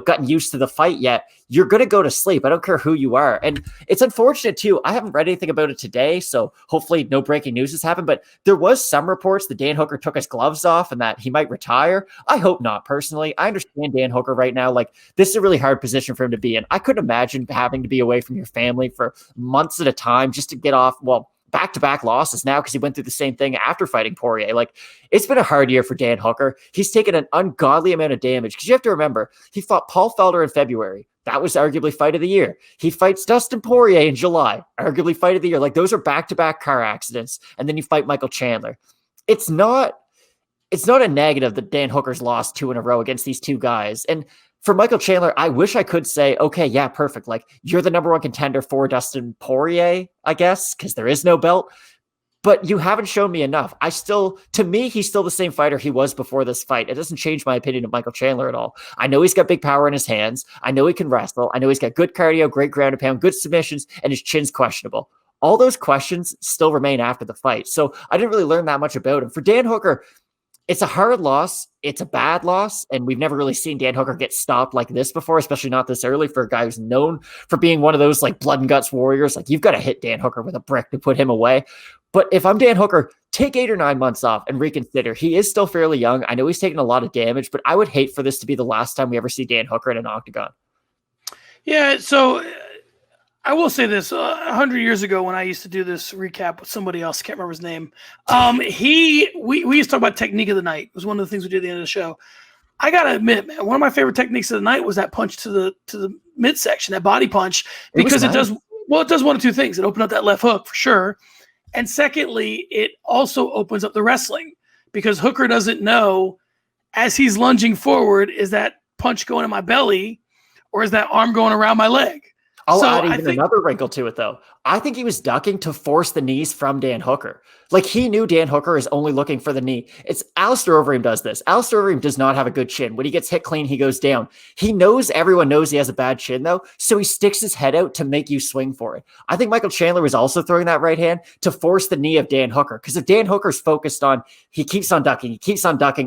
Speaker 5: gotten used to the fight yet, you're going to go to sleep. I don't care who you are. And it's unfortunate, too. I haven't read anything about it today, so hopefully no breaking news has happened, but there was some reports that Dan Hooker took his gloves off and that he might retire. I hope not, personally. I understand Dan Hooker right now. Like, this is a really hard position for him to be in. I couldn't imagine having to be away from your family for months at a time just to get off, back-to-back losses now because he went through the same thing after fighting Poirier. Like, it's been a hard year for Dan Hooker. He's taken an ungodly amount of damage because you have to remember, he fought Paul Felder in February. That was arguably fight of the year. He fights Dustin Poirier in July, arguably fight of the year. Like, those are back-to-back car accidents. And then you fight Michael Chandler. It's not a negative that Dan Hooker's lost 2 in a row against these two guys. And for Michael Chandler, I wish I could say, okay, yeah, perfect. Like, you're the number 1 contender for Dustin Poirier, I guess, because there is no belt. But you haven't shown me enough. To me, he's still the same fighter he was before this fight. It doesn't change my opinion of Michael Chandler at all. I know he's got big power in his hands. I know he can wrestle. I know he's got good cardio, great ground and pound, good submissions, and his chin's questionable. All those questions still remain after the fight. So I didn't really learn that much about him. For Dan Hooker, it's a hard loss. It's a bad loss. And we've never really seen Dan Hooker get stopped like this before, especially not this early for a guy who's known for being one of those like blood and guts warriors. Like, you've got to hit Dan Hooker with a brick to put him away. But if I'm Dan Hooker, take 8 or 9 months off and reconsider. He is still fairly young. I know he's taken a lot of damage, but I would hate for this to be the last time we ever see Dan Hooker in an octagon.
Speaker 3: Yeah. So I will say this: 100 years ago, when I used to do this recap with somebody else, can't remember his name. We used to talk about technique of the night. It was one of the things we did at the end of the show. I gotta admit, man, one of my favorite techniques of the night was that punch to the midsection, that body punch, because it does one of two things. It opened up that left hook for sure, and secondly, it also opens up the wrestling because Hooker doesn't know as he's lunging forward, is that punch going in my belly or is that arm going around my leg?
Speaker 5: I'll add even another wrinkle to it, though. I think he was ducking to force the knees from Dan Hooker. Like, he knew Dan Hooker is only looking for the knee. It's Alistair Overeem does this. Alistair Overeem does not have a good chin. When he gets hit clean, he goes down. He knows everyone knows he has a bad chin, though, so he sticks his head out to make you swing for it. I think Michael Chandler was also throwing that right hand to force the knee of Dan Hooker, because if Dan Hooker's focused on, he keeps on ducking,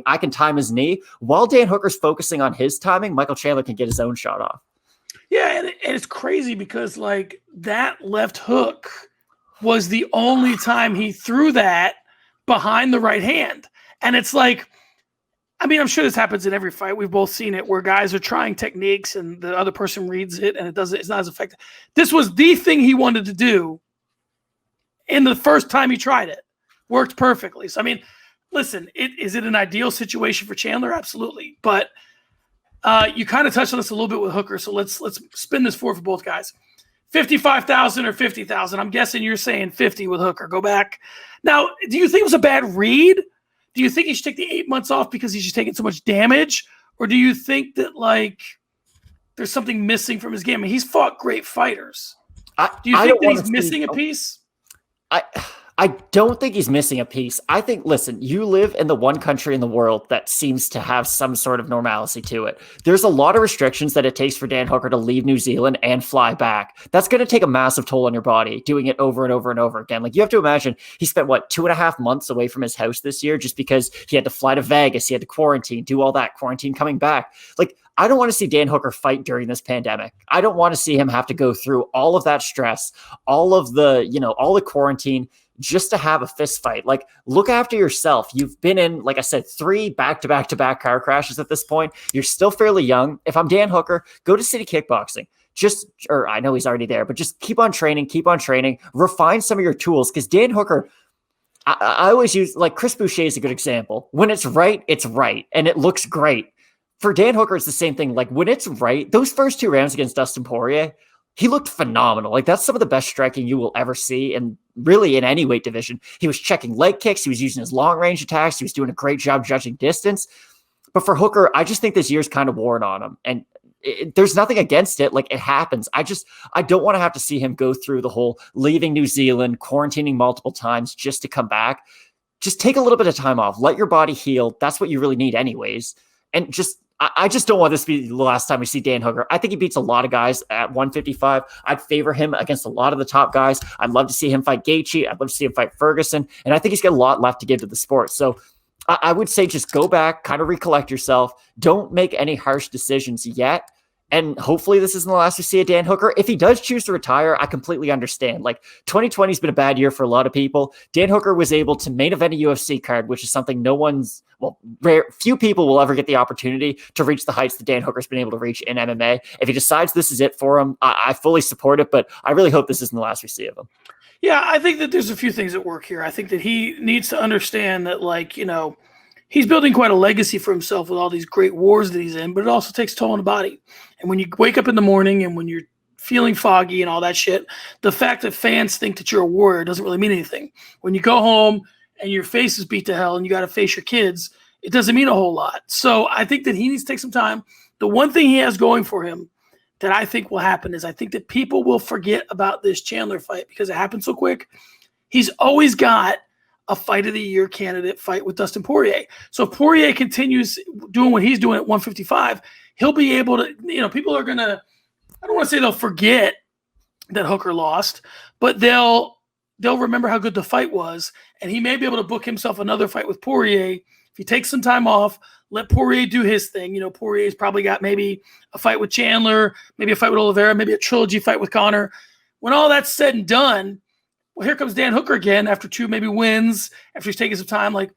Speaker 5: I can time his knee. While Dan Hooker's focusing on his timing, Michael Chandler can get his own shot off.
Speaker 3: Yeah, and it's crazy because, like, that left hook was the only time he threw that behind the right hand. And it's like, I mean, I'm sure this happens in every fight. We've both seen it where guys are trying techniques and the other person reads it and it's not as effective. This was the thing he wanted to do in the first time he tried it. Worked perfectly. So, I mean, listen, is it an ideal situation for Chandler? Absolutely. But you kind of touched on this a little bit with Hooker, so let's spin this forward for both guys. 55,000 or 50,000. I'm guessing you're saying 50 with Hooker. Go back. Now, do you think it was a bad read? Do you think he should take the 8 months off because he's just taking so much damage? Or do you think that, like, there's something missing from his game? I mean, he's fought great fighters. Do you think that he's missing a piece?
Speaker 5: I don't think he's missing a piece. I think, listen, you live in the one country in the world that seems to have some sort of normalcy to it. There's a lot of restrictions that it takes for Dan Hooker to leave New Zealand and fly back. That's going to take a massive toll on your body, doing it over and over and over again. Like, you have to imagine he spent, 2.5 months away from his house this year just because he had to fly to Vegas. He had to quarantine, do all that, quarantine coming back. Like, I don't want to see Dan Hooker fight during this pandemic. I don't want to see him have to go through all of that stress, all of the, all the quarantine, just to have a fist fight. Like, look after yourself. You've been in, like I said, 3 back-to-back car crashes at this point. You're still fairly young. If I'm Dan Hooker, go to City Kickboxing. Or I know he's already there, but just keep on training, refine some of your tools. Because Dan Hooker, I always use, like, Chris Boucher is a good example. When it's right, and it looks great. For Dan Hooker, it's the same thing. Like, when it's right, those first 2 rounds against Dustin Poirier, he looked phenomenal. Like, that's some of the best striking you will ever see, and really in any weight division. He was checking leg kicks. He was using his long range attacks. He was doing a great job judging distance. But for Hooker, I just think this year's kind of worn on him, and there's nothing against it. Like, it happens. I don't want to have to see him go through the whole leaving New Zealand, quarantining multiple times just to come back. Just take a little bit of time off. Let your body heal. That's what you really need anyways. And I just don't want this to be the last time we see Dan Hooker. I think he beats a lot of guys at 155. I'd favor him against a lot of the top guys. I'd love to see him fight Gaethje. I'd love to see him fight Ferguson. And I think he's got a lot left to give to the sport. So I would say just go back, kind of recollect yourself. Don't make any harsh decisions yet. And hopefully this isn't the last we see of Dan Hooker. If he does choose to retire, I completely understand. Like, 2020 has been a bad year for a lot of people. Dan Hooker was able to main event a UFC card, which is something few people will ever get the opportunity to reach the heights that Dan Hooker's been able to reach in MMA. If he decides this is it for him, I fully support it, but I really hope this isn't the last we see of him.
Speaker 3: Yeah, I think that there's a few things at work here. I think that he needs to understand that, like, he's building quite a legacy for himself with all these great wars that he's in, but it also takes toll on the body. And when you wake up in the morning and when you're feeling foggy and all that shit, the fact that fans think that you're a warrior doesn't really mean anything. When you go home and your face is beat to hell and you got to face your kids, it doesn't mean a whole lot. So I think that he needs to take some time. The one thing he has going for him that I think will happen is I think that people will forget about this Chandler fight because it happened so quick. He's always got a fight of the year candidate fight with Dustin Poirier. So if Poirier continues doing what he's doing at 155, he'll be able to, people are going to, I don't want to say they'll forget that Hooker lost, but they'll remember how good the fight was. And he may be able to book himself another fight with Poirier. If he takes some time off, let Poirier do his thing. Poirier's probably got maybe a fight with Chandler, maybe a fight with Oliveira, maybe a trilogy fight with Conor. When all that's said and done, well, here comes Dan Hooker again after 2 maybe wins, after he's taking some time. Like,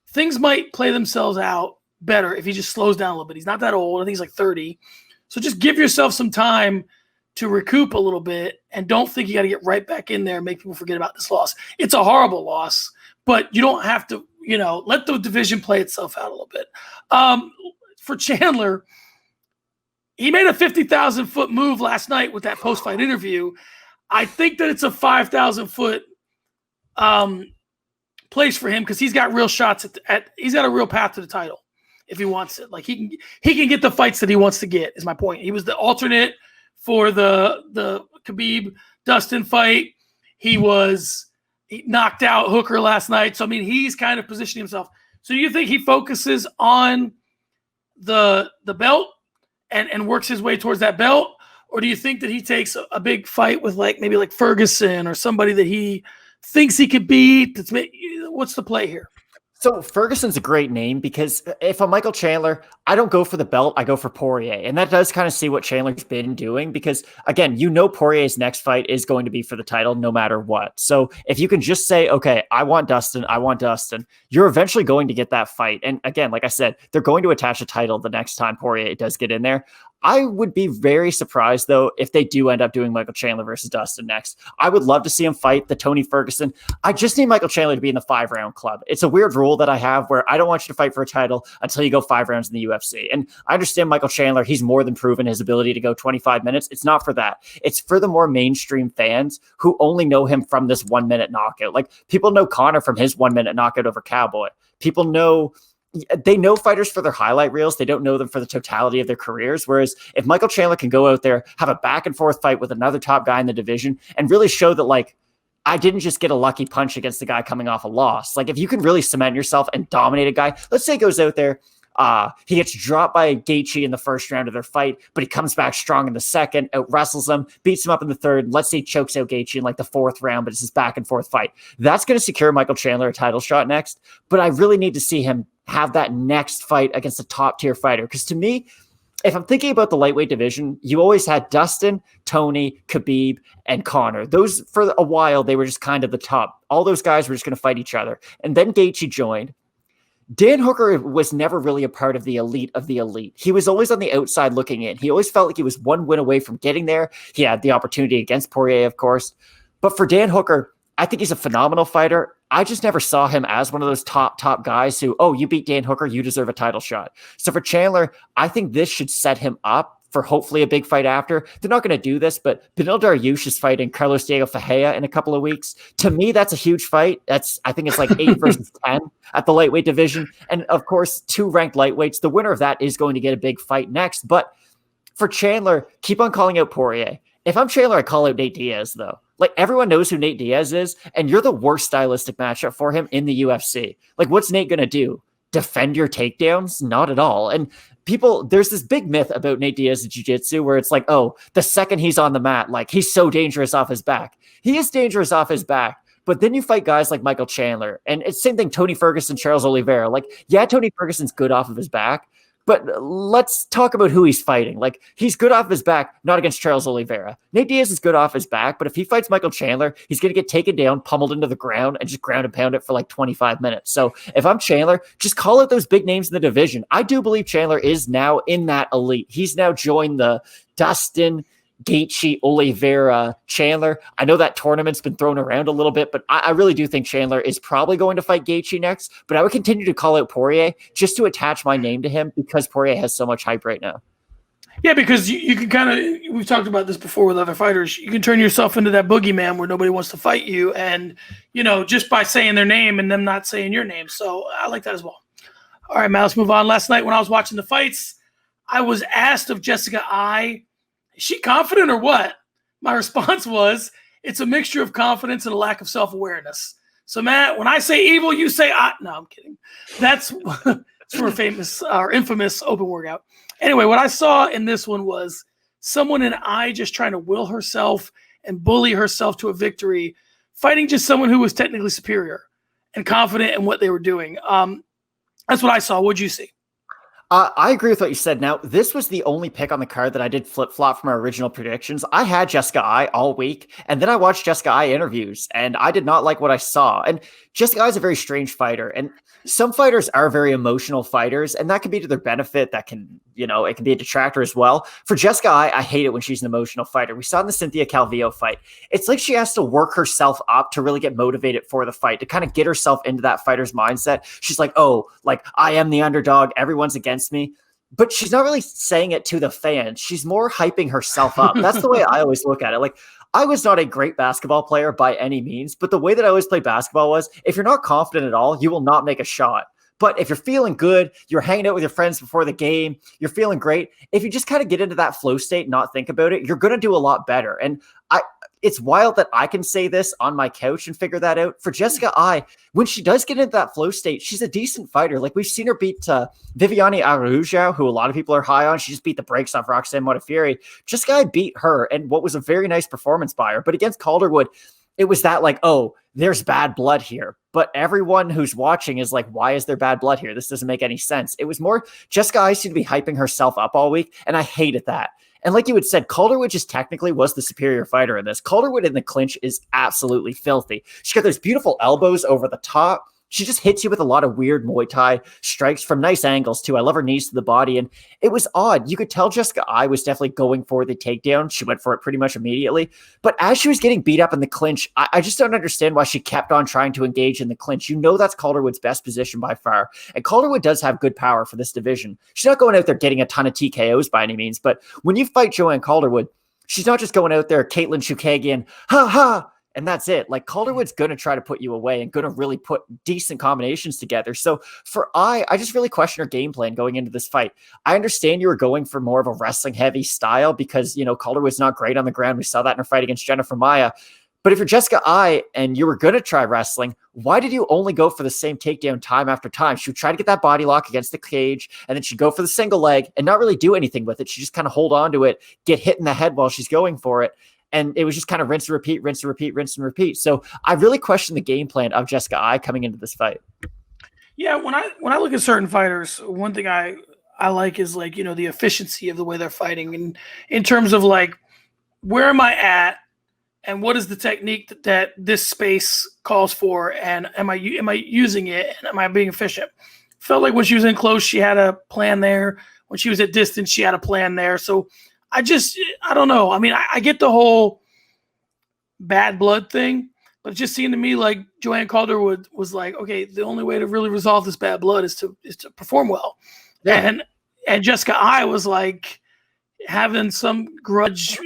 Speaker 3: things might play themselves out better if he just slows down a little bit. He's not that old. I think he's like 30. So just give yourself some time to recoup a little bit, and don't think you got to get right back in there and make people forget about this loss. It's a horrible loss, but you don't have to, let the division play itself out a little bit. For Chandler, he made a 50,000-foot move last night with that post-fight interview. I think that it's a 5,000-foot place for him because he's got real shots he's got a real path to the title if he wants it. Like he can get the fights that he wants to get, is my point. He was the alternate for the Khabib Dustin fight. He knocked out Hooker last night. So I mean, he's kind of positioning himself. So you think he focuses on the belt and works his way towards that belt? Or do you think that he takes a big fight with maybe Ferguson or somebody that he thinks he could beat? What's the play here?
Speaker 5: So Ferguson's a great name because if I'm Michael Chandler, I don't go for the belt, I go for Poirier. And that does kind of see what Chandler's been doing because, again, Poirier's next fight is going to be for the title no matter what. So if you can just say, okay, I want Dustin, you're eventually going to get that fight. And again, like I said, they're going to attach a title the next time Poirier does get in there. I would be very surprised, though, if they do end up doing Michael Chandler versus Dustin next. I would love to see him fight the Tony Ferguson. I just need Michael Chandler to be in the 5-round club. It's a weird rule that I have where I don't want you to fight for a title until you go 5 rounds in the UFC. And I understand Michael Chandler, he's more than proven his ability to go 25 minutes. It's not for that. It's for the more mainstream fans who only know him from this 1-minute knockout. Like, people know Conor from his 1-minute knockout over Cowboy. They know fighters for their highlight reels. They don't know them for the totality of their careers. Whereas if Michael Chandler can go out there, have a back and forth fight with another top guy in the division and really show that, I didn't just get a lucky punch against the guy coming off a loss. If you can really cement yourself and dominate a guy, let's say he goes out there, he gets dropped by Gaethje in the first round of their fight, but he comes back strong in the second, out wrestles him, beats him up in the third. Let's say he chokes out Gaethje in the 4th round, but it's his back and forth fight. That's going to secure Michael Chandler a title shot next. But I really need to see him have that next fight against a top tier fighter. Because to me, if I'm thinking about the lightweight division, you always had Dustin, Tony, Khabib, and Conor. Those, for a while, they were just kind of the top. All those guys were just going to fight each other. And then Gaethje joined. Dan Hooker was never really a part of the elite of the elite. He was always on the outside looking in. He always felt like he was one win away from getting there. He had the opportunity against Poirier, of course. But for Dan Hooker, I think he's a phenomenal fighter. I just never saw him as one of those top guys who, you beat Dan Hooker, you deserve a title shot. So for Chandler, I think this should set him up for hopefully a big fight after. They're not going to do this, but Beneil Dariush is fighting Carlos Diego Ferreira in a couple of weeks. To me, that's a huge fight. I think it's 8 versus 10 at the lightweight division. And of course, 2 ranked lightweights. The winner of that is going to get a big fight next. But for Chandler, keep on calling out Poirier. If I'm Chandler, I call out Nate Diaz, though. Everyone knows who Nate Diaz is, and you're the worst stylistic matchup for him in the UFC. What's Nate going to do? Defend your takedowns? Not at all. And there's this big myth about Nate Diaz's jiu-jitsu where it's the second he's on the mat, he's so dangerous off his back. He is dangerous off his back. But then you fight guys like Michael Chandler, and it's same thing, Tony Ferguson, Charles Oliveira. Tony Ferguson's good off of his back, but let's talk about who he's fighting. He's good off his back, not against Charles Oliveira. Nate Diaz is good off his back, but if he fights Michael Chandler, he's going to get taken down, pummeled into the ground, and just ground and pound it for 25 minutes. So if I'm Chandler, just call out those big names in the division. I do believe Chandler is now in that elite. He's now joined the Dustin, Gaethje, Oliveira, Chandler. I know that tournament's been thrown around a little bit, but I really do think Chandler is probably going to fight Gaethje next. But I would continue to call out Poirier just to attach my name to him because Poirier has so much hype right now.
Speaker 3: Yeah, because you can kind of, we've talked about this before with other fighters, you can turn yourself into that boogeyman where nobody wants to fight you. And, just by saying their name and them not saying your name. So I like that as well. All right, Matt, let's move on. Last night when I was watching the fights, I was asked of Jessica is she confident or what? My response was, it's a mixture of confidence and a lack of self-awareness. So, Matt, when I say evil, you say, no, I'm kidding. That's for a famous or infamous open workout. Anyway, what I saw in this one was someone in just trying to will herself and bully herself to a victory, fighting just someone who was technically superior and confident in what they were doing. That's what I saw. What'd you see?
Speaker 5: I agree with what you said. Now, this was the only pick on the card that I did flip-flop from our original predictions. I had Jessica Eye all week, and then I watched Jessica Eye interviews, and I did not like what I saw. And Jessica Eye is a very strange fighter, and some fighters are very emotional fighters, and that can be to their benefit. That can it can be a detractor as well. For Jessica, I hate it when she's an emotional fighter. We saw in the Cynthia Calvillo fight. It's like she has to work herself up to really get motivated for the fight, to kind of get herself into that fighter's mindset. She's like, oh, like I am the underdog. Everyone's against me. But she's not really saying it to the fans. She's more hyping herself up. That's the way I always look at it. Like, I was not a great basketball player by any means, but the way that I always played basketball was, if you're not confident at all, you will not make a shot. But if you're feeling good, you're hanging out with your friends before the game, you're feeling great. If you just kind of get into that flow state, not think about it, you're going to do a lot better. And it's wild that I can say this on my couch and figure that out. For Jessica when she does get into that flow state, she's a decent fighter. Like, we've seen her beat Viviane Araujo, who a lot of people are high on. She just beat the brakes off Roxanne Modafferi. Jessica beat her, and what was a very nice performance by her. But against Calderwood, it was that like, oh, there's bad blood here. But everyone who's watching is like, why is there bad blood here? This doesn't make any sense. It was more Jessica seemed to be hyping herself up all week, and I hated that. And like you had said, Calderwood just technically was the superior fighter in this. Calderwood in the clinch is absolutely filthy. She's got those beautiful elbows over the top. She just hits you with a lot of weird Muay Thai strikes from nice angles too. I love her knees to the body. And it was odd. You could tell Jessica was definitely going for the takedown. She went for it pretty much immediately. But as she was getting beat up in the clinch, I just don't understand why she kept on trying to engage in the clinch. That's Calderwood's best position by far. And Calderwood does have good power for this division. She's not going out there getting a ton of TKOs by any means. But when you fight Joanne Calderwood, she's not just going out there, Caitlin Chukagian, ha ha, and that's it. Like, Calderwood's going to try to put you away and going to really put decent combinations together. So for I just really question her game plan going into this fight. I understand you were going for more of a wrestling heavy style because, Calderwood's not great on the ground. We saw that in her fight against Jennifer Maia. But if you're Jessica and you were going to try wrestling, why did you only go for the same takedown time after time? She would try to get that body lock against the cage, and then she'd go for the single leg and not really do anything with it. She just kind of hold on to it, get hit in the head while she's going for it. And it was just kind of rinse and repeat, rinse and repeat, rinse and repeat. So I really question the game plan of Jessica coming into this fight.
Speaker 3: Yeah, when I look at certain fighters, one thing I like is like, the efficiency of the way they're fighting, and in terms of like, where am I at, and what is the technique that this space calls for, and am I using it, and am I being efficient? Felt like when she was in close, she had a plan there. When she was at distance, she had a plan there. So I don't know. I mean, I get the whole bad blood thing, but it just seemed to me like Joanne Calderwood was like, okay, the only way to really resolve this bad blood is to perform well. Yeah. And Jessica was like having some grudge.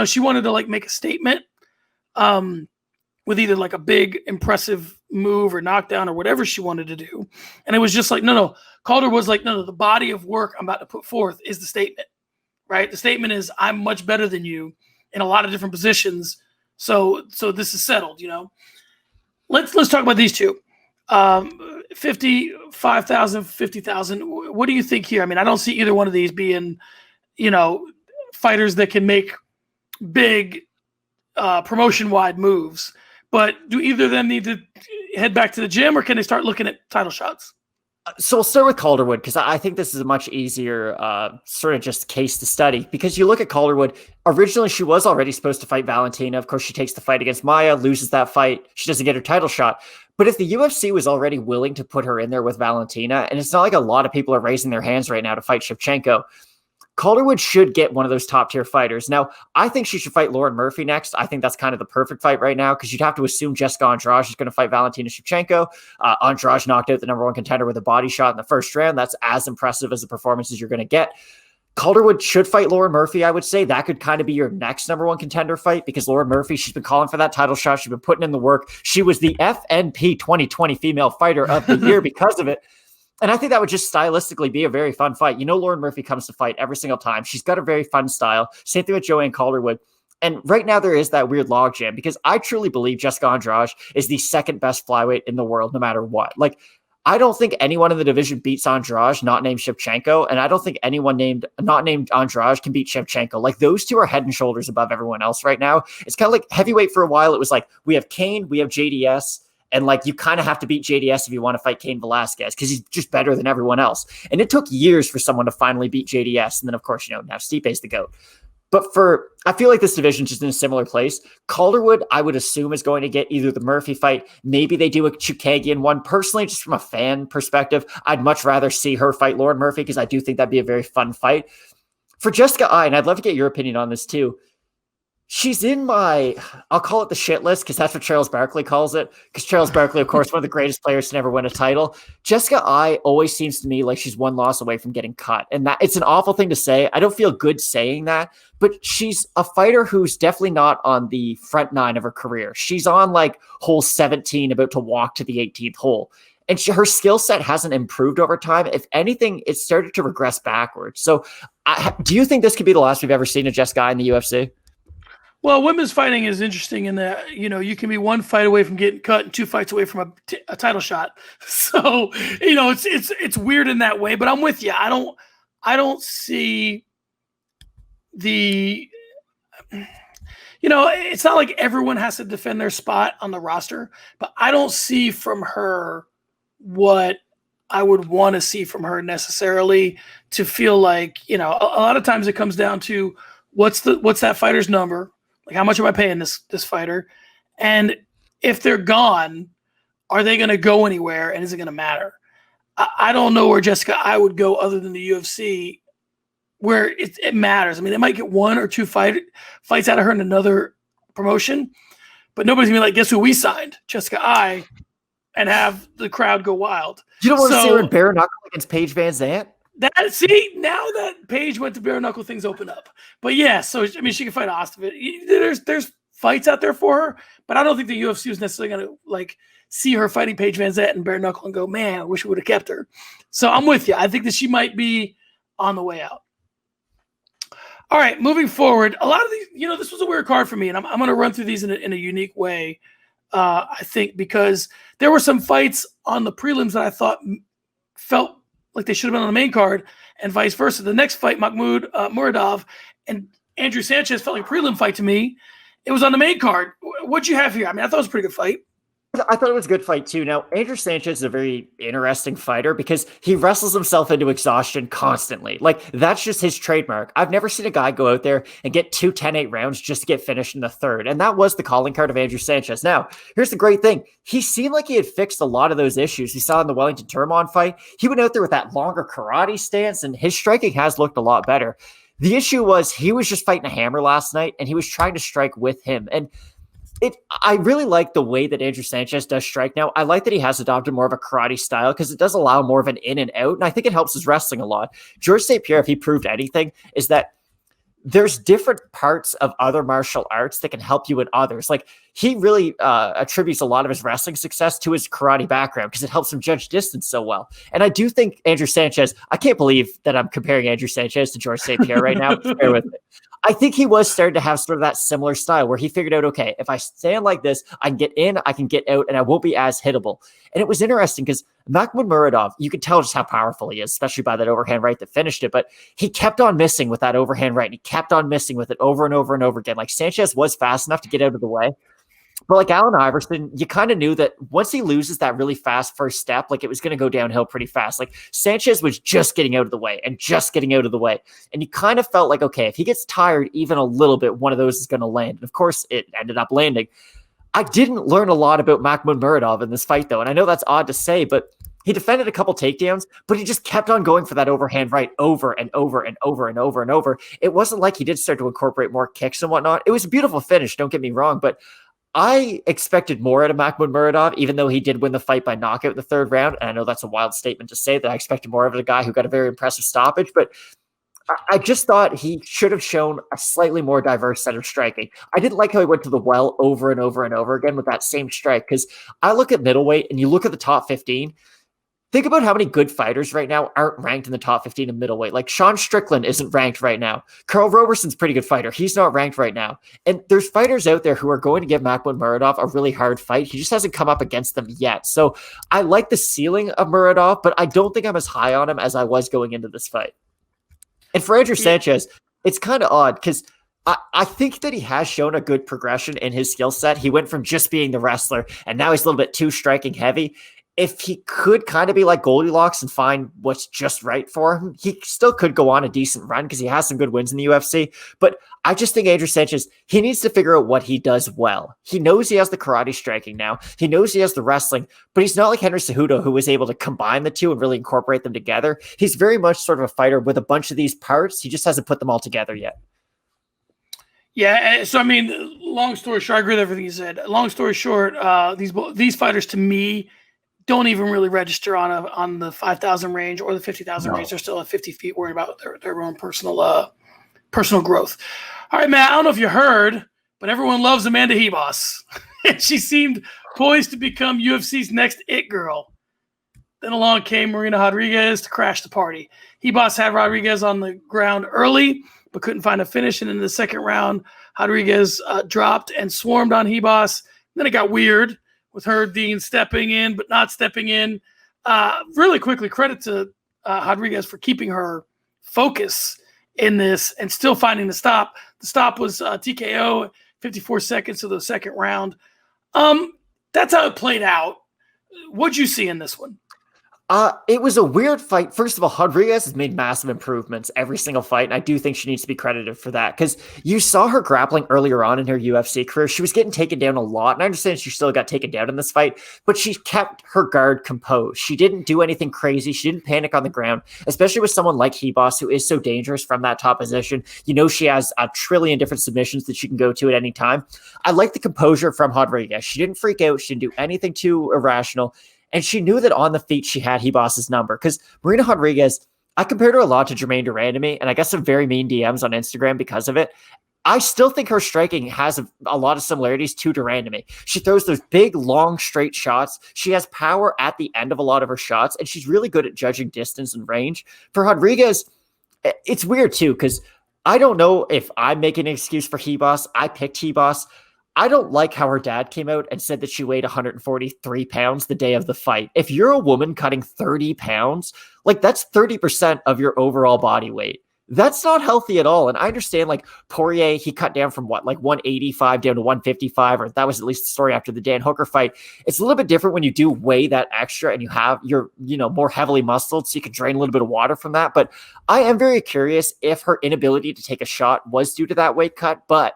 Speaker 3: She wanted to like make a statement with either like a big impressive move or knockdown or whatever she wanted to do. And it was just like, no. Calderwood was like, no, the body of work I'm about to put forth is the statement. Right? The statement is, I'm much better than you in a lot of different positions. So this is settled, Let's talk about these two. 55,000, 50,000. What do you think here? I mean, I don't see either one of these being, fighters that can make big promotion-wide moves. But do either of them need to head back to the gym, or can they start looking at title shots?
Speaker 5: So we'll start with Calderwood, because I think this is a much easier sort of just case to study, because you look at Calderwood. Originally, she was already supposed to fight Valentina. Of course, she takes the fight against Maia, loses that fight. She doesn't get her title shot. But if the UFC was already willing to put her in there with Valentina, and it's not like a lot of people are raising their hands right now to fight Shevchenko, Calderwood should get one of those top-tier fighters. Now, I think she should fight Lauren Murphy next. I think that's kind of the perfect fight right now, because you'd have to assume Jessica Andrade is going to fight Valentina Shevchenko. Andrade knocked out the number one contender with a body shot in the first round. That's as impressive as the performances you're going to get. Calderwood should fight Lauren Murphy, I would say. That could kind of be your next number one contender fight, because Lauren Murphy, she's been calling for that title shot. She's been putting in the work. She was the FNP 2020 Female Fighter of the Year because of it. And I think that would just stylistically be a very fun fight. Lauren Murphy comes to fight every single time. She's got a very fun style. Same thing with Joanne Calderwood. And right now there is that weird logjam, because I truly believe Jessica Andrade is the second best flyweight in the world, no matter what. Like, I don't think anyone in the division beats Andrade, not named Shevchenko. And I don't think anyone not named Andrade can beat Shevchenko. Like, those two are head and shoulders above everyone else right now. It's kind of like heavyweight for a while. It was like, we have Kane, we have JDS. And like, you kind of have to beat JDS if you want to fight Cain Velasquez, because he's just better than everyone else. And it took years for someone to finally beat JDS. And then, of course, now Stipe's the GOAT. But I feel like this division's just in a similar place. Calderwood, I would assume, is going to get either the Murphy fight. Maybe they do a Chukagian one. Personally, just from a fan perspective, I'd much rather see her fight Lauren Murphy because I do think that'd be a very fun fight. For Jessica Eye, and I'd love to get your opinion on this too, she's in I'll call it the shit list because that's what Charles Barkley calls it. Because Charles Barkley, of course, one of the greatest players to never win a title. Jessica Eye always seems to me like she's one loss away from getting cut. And that it's an awful thing to say. I don't feel good saying that, but she's a fighter who's definitely not on the front nine of her career. She's on like hole 17, about to walk to the 18th hole. And her skill set hasn't improved over time. If anything, it started to regress backwards. So do you think this could be the last we've ever seen of Jessica Eye in the UFC?
Speaker 3: Well, women's fighting is interesting in that, you can be one fight away from getting cut and 2 fights away from a title shot. So, it's weird in that way, but I'm with you. I don't see it's not like everyone has to defend their spot on the roster, but I don't see from her what I would want to see from her necessarily to feel like, a lot of times it comes down to what's that fighter's number? Like, how much am I paying this fighter? And if they're gone, are they going to go anywhere? And is it going to matter? I don't know where Jessica I would go other than the UFC, where it matters. I mean, they might get 1 or 2 fights out of her in another promotion, but nobody's going to be like, guess who we signed? Jessica I, and have the crowd go wild.
Speaker 5: You don't want to see her in bare knuckle against Paige Van Zandt?
Speaker 3: Now that Paige went to bare knuckle, things open up. But yeah, so I mean, she can fight Ostafit. There's fights out there for her, but I don't think the UFC is necessarily going to like see her fighting Paige Van Zandt in bare knuckle and go, man, I wish we would have kept her. So I'm with you. I think that she might be on the way out. All right, moving forward. A lot of these, this was a weird card for me, and I'm going to run through these in a unique way. I think because there were some fights on the prelims that I thought felt like they should have been on the main card, and vice versa. The next fight, Makmud Muradov and Andrew Sanchez, felt like a prelim fight to me. It was on the main card. What'd you have here? I mean, I thought it was a pretty good fight.
Speaker 5: I thought it was a good fight too. Now, Andrew Sanchez is a very interesting fighter because he wrestles himself into exhaustion constantly. Like, that's just his trademark. I've never seen a guy go out there and get 2 10-8 rounds just to get finished in the third. And that was the calling card of Andrew Sanchez. Now, here's the great thing. He seemed like he had fixed a lot of those issues. We saw in the Wellington Turman fight. He went out there with that longer karate stance, and his striking has looked a lot better. The issue was he was just fighting a hammer last night, and he was trying to strike with him. And I really like the way that Andrew Sanchez does strike now. I like that he has adopted more of a karate style because it does allow more of an in and out, and I think it helps his wrestling a lot. George St. Pierre, if he proved anything, is that there's different parts of other martial arts that can help you in others. Like, he really attributes a lot of his wrestling success to his karate background because it helps him judge distance so well. And I do think Andrew Sanchez, I can't believe that I'm comparing Andrew Sanchez to George St. Pierre right now. Bear with me. I think he was starting to have sort of that similar style where he figured out, okay, if I stand like this, I can get in, I can get out, and I won't be as hittable. And it was interesting because Makmud Muradov, you could tell just how powerful he is, especially by that overhand right that finished it, but he kept on missing with that overhand right, and he kept on missing with it over and over and over again. Like, Sanchez was fast enough to get out of the way. But like Allen Iverson, you kind of knew that once he loses that really fast first step, like, it was going to go downhill pretty fast. Like, Sanchez was just getting out of the way and just getting out of the way. And you kind of felt like, okay, if he gets tired even a little bit, one of those is going to land. And of course, it ended up landing. I didn't learn a lot about Makmud Muradov in this fight, though. And I know that's odd to say, but he defended a couple takedowns, but he just kept on going for that overhand right over and over and over and over and over. It wasn't like he did start to incorporate more kicks and whatnot. It was a beautiful finish, don't get me wrong, but I expected more out of Makmud Muradov, even though he did win the fight by knockout in the third round. And I know that's a wild statement to say that I expected more of a guy who got a very impressive stoppage, but I just thought he should have shown a slightly more diverse set of striking. I didn't like how he went to the well over and over and over again with that same strike, because I look at middleweight and you look at the top 15, think about how many good fighters right now aren't ranked in the top 15 in middleweight. Like, Sean Strickland isn't ranked right now. Carl Roberson's a pretty good fighter. He's not ranked right now. And there's fighters out there who are going to give Makmud Muradov a really hard fight. He just hasn't come up against them yet. So I like the ceiling of Muradov, but I don't think I'm as high on him as I was going into this fight. And for Andrew Sanchez, it's kind of odd because I think that he has shown a good progression in his skill set. He went from just being the wrestler, and now he's a little bit too striking heavy. if he could kind of be like Goldilocks and find what's just right for him, he still could go on a decent run because he has some good wins in the UFC. But I just think Andrew Sanchez, he needs to figure out what he does well. He knows he has the karate striking now. He knows he has the wrestling, but he's not like Henry Cejudo, who was able to combine the two and really incorporate them together. He's very much sort of a fighter with a bunch of these parts. He just hasn't put them all together yet.
Speaker 3: Yeah, so I mean, long story short, I agree with everything you said. Long story short, these fighters to me don't even really register on the 5,000 range or the 50,000 range. They're still at 50 feet, worried about their own personal growth. All right, Matt, I don't know if you heard, but everyone loves Amanda Ribas. She seemed poised to become UFC's next it girl. Then along came Marina Rodriguez to crash the party. Ribas had Rodriguez on the ground early, but couldn't find a finish. And in the second round, Rodriguez dropped and swarmed on Ribas. Then it got weird with her Dean stepping in, but not stepping in. Really quickly, credit to Rodriguez for keeping her focus in this and still finding the stop. The stop was TKO, 54 seconds of the second round. That's how it played out. What'd you see in this one?
Speaker 5: It was a weird fight. First of all, Rodriguez has made massive improvements every single fight, and I do think she needs to be credited for that because you saw her grappling earlier on in her UFC career. She was getting taken down a lot, and I understand she still got taken down in this fight, but she kept her guard composed. She didn't do anything crazy. She didn't panic on the ground, especially with someone like Ribas, who is so dangerous from that top position. You know, she has a trillion different submissions that she can go to at any time. I like the composure from Rodriguez. She didn't freak out. She didn't do anything too irrational. And she knew that on the feet, she had Ribas's number. Because Marina Rodriguez, I compared her a lot to Jermaine Durand to me, and I got some very mean DMs on Instagram because of it. I still think her striking has a lot of similarities to Durand to me. She throws those big, long, straight shots. She has power at the end of a lot of her shots, and she's really good at judging distance and range. For Rodriguez, it's weird too, because I don't know if I'm making an excuse for Ribas. I picked Ribas. I don't like how her dad came out and said that she weighed 143 pounds the day of the fight. If you're a woman cutting 30 pounds, like that's 30% of your overall body weight. That's not healthy at all. And I understand like Poirier, he cut down from what, like 185 down to 155, or that was at least the story after the Dan Hooker fight. It's a little bit different when you do weigh that extra and you're more heavily muscled, so you can drain a little bit of water from that. But I am very curious if her inability to take a shot was due to that weight cut, but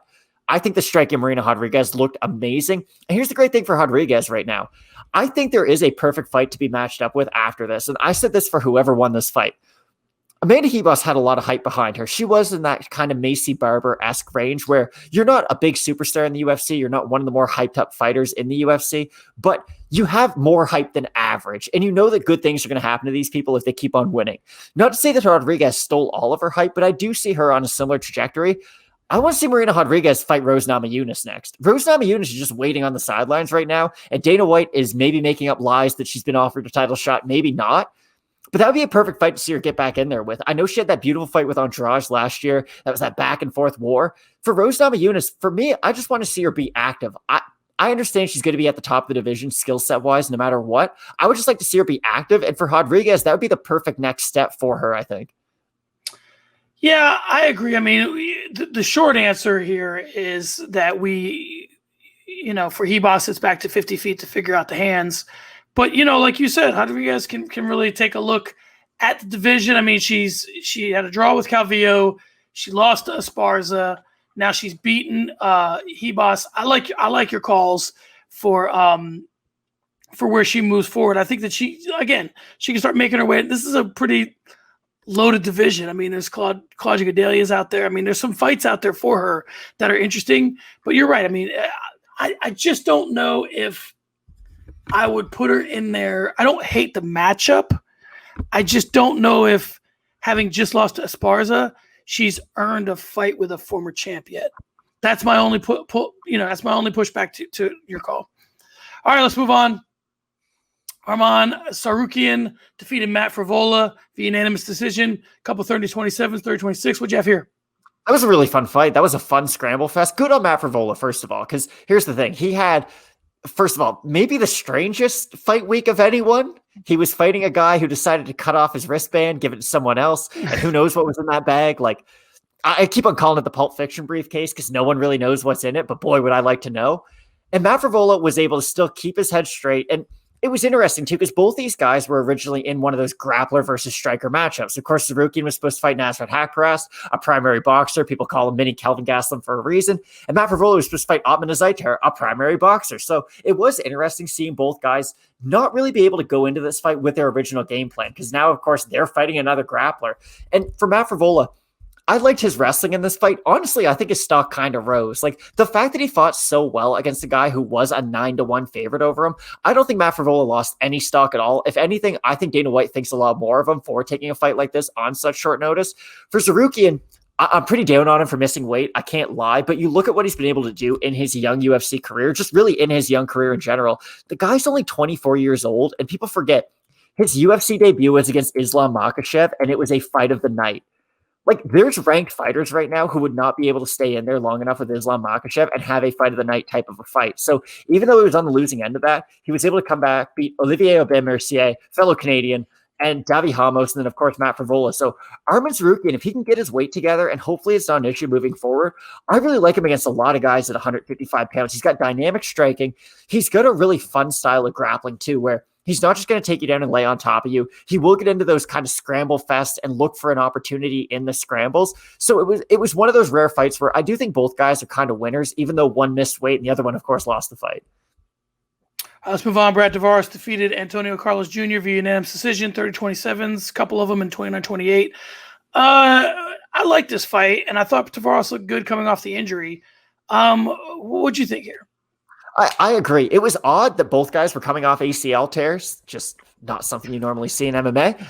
Speaker 5: I think the strike in Marina Rodriguez looked amazing. And here's the great thing for Rodriguez right now. I think there is a perfect fight to be matched up with after this. And I said this for whoever won this fight. Amanda Ribas had a lot of hype behind her. She was in that kind of Macy Barber-esque range where you're not a big superstar in the UFC. You're not one of the more hyped up fighters in the UFC, but you have more hype than average. And you know that good things are going to happen to these people if they keep on winning. Not to say that Rodriguez stole all of her hype, but I do see her on a similar trajectory. I want to see Marina Rodriguez fight Rose Namajunas next. Rose Namajunas is just waiting on the sidelines right now, and Dana White is maybe making up lies that she's been offered a title shot, maybe not. But that would be a perfect fight to see her get back in there with. I know she had that beautiful fight with Andrade last year. That was that back and forth war. For Rose Namajunas, for me, I just want to see her be active. I understand she's going to be at the top of the division skill set wise, no matter what. I would just like to see her be active. And for Rodriguez, that would be the perfect next step for her, I think.
Speaker 3: Yeah, I agree. I mean, the short answer here is that for Ribas, it's back to 50 feet to figure out the hands. But, like you said, Rodriguez can really take a look at the division. I mean, she had a draw with Calvillo. She lost to Esparza. Now she's beaten Ribas. I like your calls for where she moves forward. I think that she can start making her way. This is a pretty loaded division. I mean, there's Claudia Gadelia's out there. I mean, there's some fights out there for her that are interesting, but you're right. I mean, I just don't know if I would put her in there. I don't hate the matchup. I just don't know if, having just lost to Esparza, she's earned a fight with a former champ yet. That's my only that's my only pushback to your call. All right, let's move on. Arman Tsarukyan defeated Matt Frevola via unanimous decision. Couple 30-27, 30-26. What'd you have here?
Speaker 5: That was a really fun fight. That was a fun scramble fest. Good on Matt Frevola, first of all, because here's the thing. He had, first of all, maybe the strangest fight week of anyone. He was fighting a guy who decided to cut off his wristband, give it to someone else, and who knows what was in that bag. Like, I keep on calling it the Pulp Fiction briefcase because no one really knows what's in it, but boy, would I like to know. And Matt Frevola was able to still keep his head straight. And it was interesting too, because both these guys were originally in one of those grappler versus striker matchups. Of course, Tsarukyan was supposed to fight Nasrat Haqparast, a primary boxer. People call him mini Kelvin Gastelum for a reason. And Matt Frevola was supposed to fight Otman Azaitar, a primary boxer. So it was interesting seeing both guys not really be able to go into this fight with their original game plan, because now, of course, they're fighting another grappler. And for Matt Frevola, I liked his wrestling in this fight. Honestly, I think his stock kind of rose. Like, the fact that he fought so well against a guy who was a 9-1 favorite over him, I don't think Matt Frevola lost any stock at all. If anything, I think Dana White thinks a lot more of him for taking a fight like this on such short notice. For Tsarukyan, I'm pretty down on him for missing weight. I can't lie, but you look at what he's been able to do in his young UFC career, just really in his young career in general. The guy's only 24 years old, and people forget his UFC debut was against Islam Makhachev, and it was a fight of the night. Like, there's ranked fighters right now who would not be able to stay in there long enough with Islam Makhachev and have a fight of the night type of a fight. So even though he was on the losing end of that, he was able to come back, beat Olivier Aubin-Mercier, fellow Canadian, and Davi Ramos, and then, of course, Matt Frevola. So Arman Tsarukyan, if he can get his weight together, and hopefully it's not an issue moving forward, I really like him against a lot of guys at 155 pounds. He's got dynamic striking. He's got a really fun style of grappling, too, where he's not just going to take you down and lay on top of you. He will get into those kind of scramble fests and look for an opportunity in the scrambles. So it was one of those rare fights where I do think both guys are kind of winners, even though one missed weight and the other one, of course, lost the fight.
Speaker 3: Let's move on. Brad Tavares defeated Antonio Carlos Jr. via unanimous decision, 30-27s, a couple of them in 29-28. I like this fight, and I thought Tavares looked good coming off the injury. What'd you think here?
Speaker 5: I agree. It was odd that both guys were coming off ACL tears, just not something you normally see in MMA.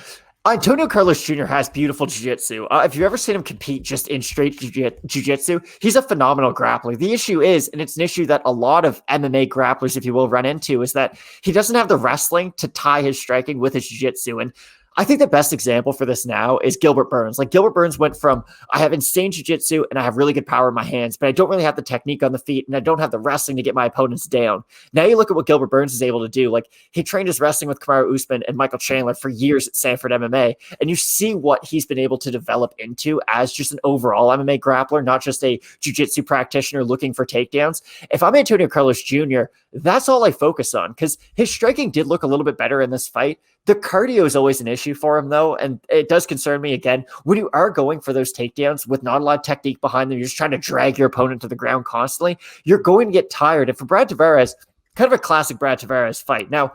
Speaker 5: Antonio Carlos Jr. has beautiful jiu-jitsu. If you've ever seen him compete just in straight jiu-jitsu, he's a phenomenal grappler. The issue is, and it's an issue that a lot of MMA grapplers, if you will, run into, is that he doesn't have the wrestling to tie his striking with his jiu-jitsu. And I think the best example for this now is Gilbert Burns. Like, Gilbert Burns went from, I have insane jiu-jitsu and I have really good power in my hands, but I don't really have the technique on the feet and I don't have the wrestling to get my opponents down. Now you look at what Gilbert Burns is able to do. Like, he trained his wrestling with Kamaru Usman and Michael Chandler for years at Sanford MMA, and you see what he's been able to develop into as just an overall MMA grappler, not just a jiu-jitsu practitioner looking for takedowns. If I'm Antonio Carlos Jr., that's all I focus on, because his striking did look a little bit better in this fight. The cardio is always an issue for him, though, and it does concern me, again, when you are going for those takedowns with not a lot of technique behind them, you're just trying to drag your opponent to the ground constantly, you're going to get tired. And for Brad Tavares, kind of a classic Brad Tavares fight. Now,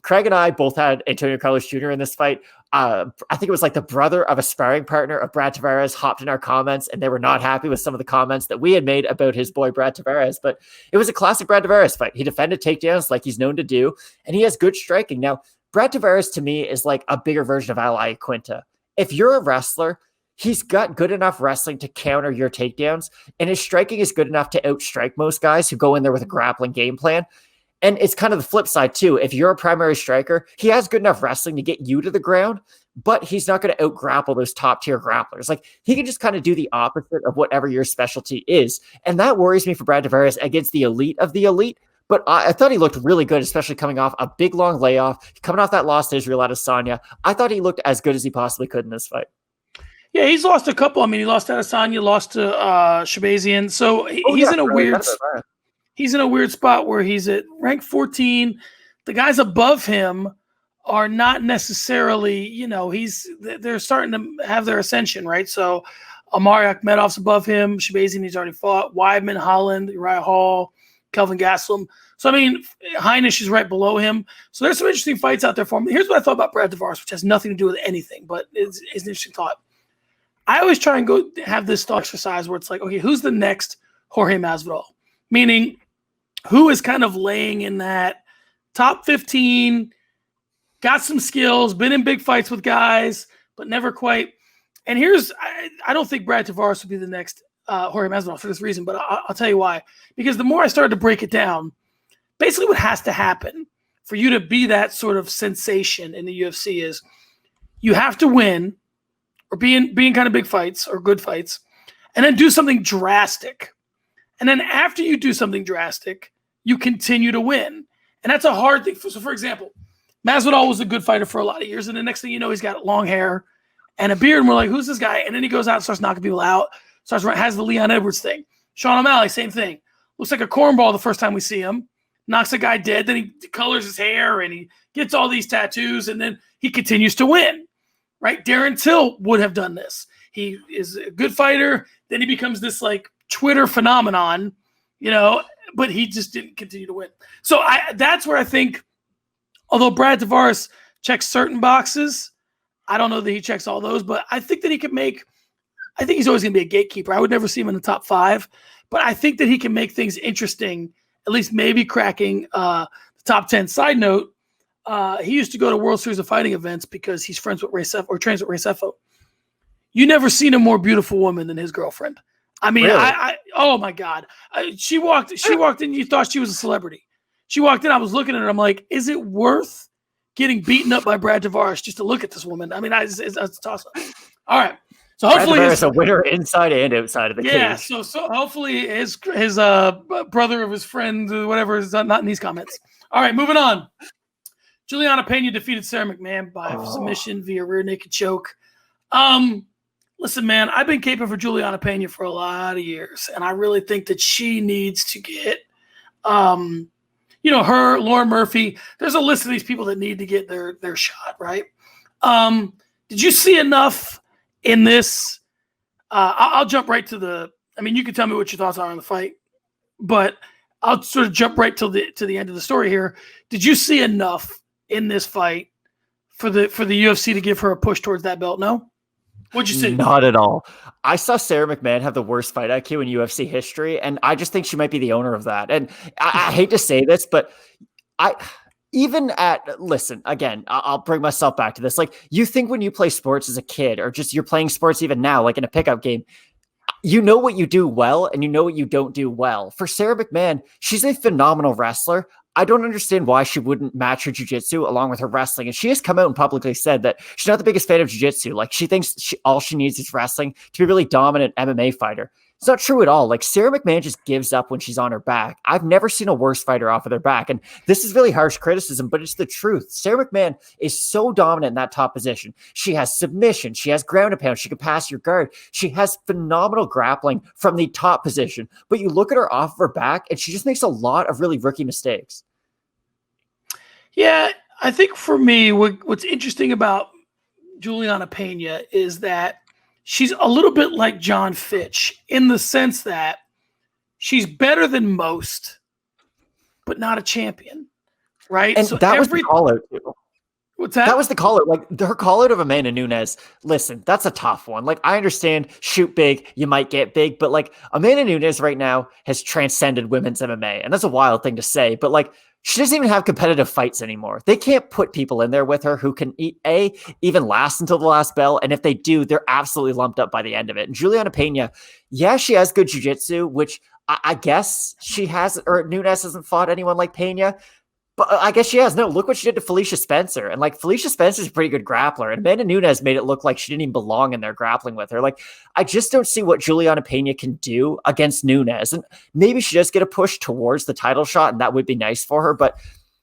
Speaker 5: Craig and I both had Antonio Carlos Jr. in this fight. I think it was like the brother of a sparring partner of Brad Tavares hopped in our comments, and they were not happy with some of the comments that we had made about his boy Brad Tavares. But it was a classic Brad Tavares fight. He defended takedowns like he's known to do, and he has good striking. Now, Brad Tavares, to me, is like a bigger version of Ali Quinta. If you're a wrestler, he's got good enough wrestling to counter your takedowns, and his striking is good enough to outstrike most guys who go in there with a grappling game plan. And it's kind of the flip side, too. If you're a primary striker, he has good enough wrestling to get you to the ground, but he's not going to out-grapple those top-tier grapplers. Like, he can just kind of do the opposite of whatever your specialty is. And that worries me for Brad Tavares against the elite of the elite. But I thought he looked really good, especially coming off a big, long layoff, coming off that loss to Israel Adesanya. I thought he looked as good as he possibly could in this fight.
Speaker 3: Yeah, he's lost a couple. I mean, he lost to Adesanya, lost to Shabazian. So he's in a weird he's in a weird spot where he's at rank 14. The guys above him are not necessarily, they're starting to have their ascension, right? So Amir Akhmedov's above him. Shabazian, he's already fought. Weidman, Holland, Uriah Hall, Kelvin Gastelum. So, I mean, Heinisch is right below him. So there's some interesting fights out there for him. Here's what I thought about Brad Tavares, which has nothing to do with anything, but it's an interesting thought. I always try and go have this thought exercise where it's like, okay, who's the next Jorge Masvidal? Meaning, who is kind of laying in that top 15, got some skills, been in big fights with guys, but never quite. And I don't think Brad Tavares will be the next Jorge Masvidal for this reason, but I'll tell you why. Because the more I started to break it down, basically what has to happen for you to be that sort of sensation in the UFC is you have to win or be in kind of big fights or good fights, and then do something drastic. And then after you do something drastic, you continue to win. And that's a hard thing. So, for example, Masvidal was a good fighter for a lot of years, and the next thing you know, he's got long hair and a beard, and we're like, who's this guy? And then he goes out and starts knocking people out, has the Leon Edwards thing. Sean O'Malley, same thing. Looks like a cornball the first time we see him. knocks a guy dead, then he colors his hair and he gets all these tattoos, and then he continues to win, right? Darren Till would have done this. He is a good fighter. Then he becomes this like Twitter phenomenon, but he just didn't continue to win. So that's where I think, although Brad Tavares checks certain boxes, I don't know that he checks all those, but I think that he could I think he's always going to be a gatekeeper. I would never see him in the top 5, but I think that he can make things interesting, at least maybe cracking the top 10. Side note, he used to go to World Series of Fighting events because he's friends with Ray Sefo or trains with Ray Sefo. You never seen a more beautiful woman than his girlfriend. I mean,
Speaker 5: Really?
Speaker 3: Oh my God. She walked in, you thought she was a celebrity. She walked in, I was looking at her, I'm like, is it worth getting beaten up by Brad Tavares just to look at this woman? I mean, it's a toss-up. All right. So hopefully
Speaker 5: Tavares a winner inside and outside of the cage.
Speaker 3: So hopefully his brother of his friend, whatever, is not in these comments. All right, moving on. Julianna Pena defeated Sara McMann by submission via rear naked choke. Listen, man, I've been caping for Julianna Pena for a lot of years, and I really think that she needs to get, her, Lauren Murphy. There's a list of these people that need to get their shot, right? Did you see enough in this? I'll jump right to you can tell me what your thoughts are on the fight, but I'll sort of jump right to the end of the story here. Did you see enough in this fight for the UFC to give her a push towards that belt? No? What'd you see?
Speaker 5: Not at all. I saw Sara McMann have the worst fight IQ in UFC history, and I just think she might be the owner of that. And I hate to say this, but listen, again, I'll bring myself back to this. Like, you think when you play sports as a kid, or just you're playing sports even now, like in a pickup game, you know what you do well and you know what you don't do well. For Sara McMann, she's a phenomenal wrestler. I don't understand why she wouldn't match her jiu-jitsu along with her wrestling. And she has come out and publicly said that she's not the biggest fan of jiu-jitsu. Like, she thinks all she needs is wrestling to be a really dominant MMA fighter. It's not true at all. Like, Sara McMann just gives up when she's on her back. I've never seen a worse fighter off of their back. And this is really harsh criticism, but it's the truth. Sara McMann is so dominant in that top position. She has submission. She has ground and pound. She can pass your guard. She has phenomenal grappling from the top position. But you look at her off of her back, and she just makes a lot of really rookie mistakes.
Speaker 3: Yeah, I think for me, what's interesting about Julianna Pena is that she's a little bit like John Fitch in the sense that she's better than most, but not a champion, right?
Speaker 5: And so that was the call out too.
Speaker 3: What's that?
Speaker 5: That was the call out. Like, her call out of Amanda Nunes. Listen, that's a tough one. Like, I understand shoot big, you might get big, but like Amanda Nunes right now has transcended women's MMA, and that's a wild thing to say. But like, she doesn't even have competitive fights anymore. They can't put people in there with her who can even last until the last bell. And if they do, they're absolutely lumped up by the end of it. And Julianna Pena, yeah, she has good jiu-jitsu, which I guess she has, or Nunes hasn't fought anyone like Pena. But I guess she has. No, look what she did to Felicia Spencer. And like, Felicia Spencer's a pretty good grappler. And Amanda Nunes made it look like she didn't even belong in there grappling with her. Like, I just don't see what Julianna Pena can do against Nunes. And maybe she does get a push towards the title shot, and that would be nice for her. But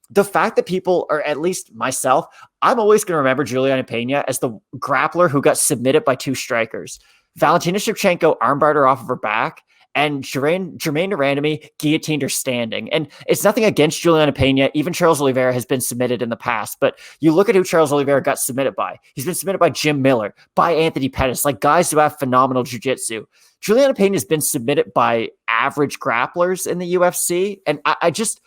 Speaker 5: the fact that people, or at least myself, I'm always going to remember Julianna Pena as the grappler who got submitted by 2 strikers. Valentina Shevchenko armbarred her off of her back, and Jermaine Durandamy guillotined her standing. And it's nothing against Julianna Pena. Even Charles Oliveira has been submitted in the past. But you look at who Charles Oliveira got submitted by. He's been submitted by Jim Miller, by Anthony Pettis, like guys who have phenomenal jiu-jitsu. Julianna Pena has been submitted by average grapplers in the UFC. And I just,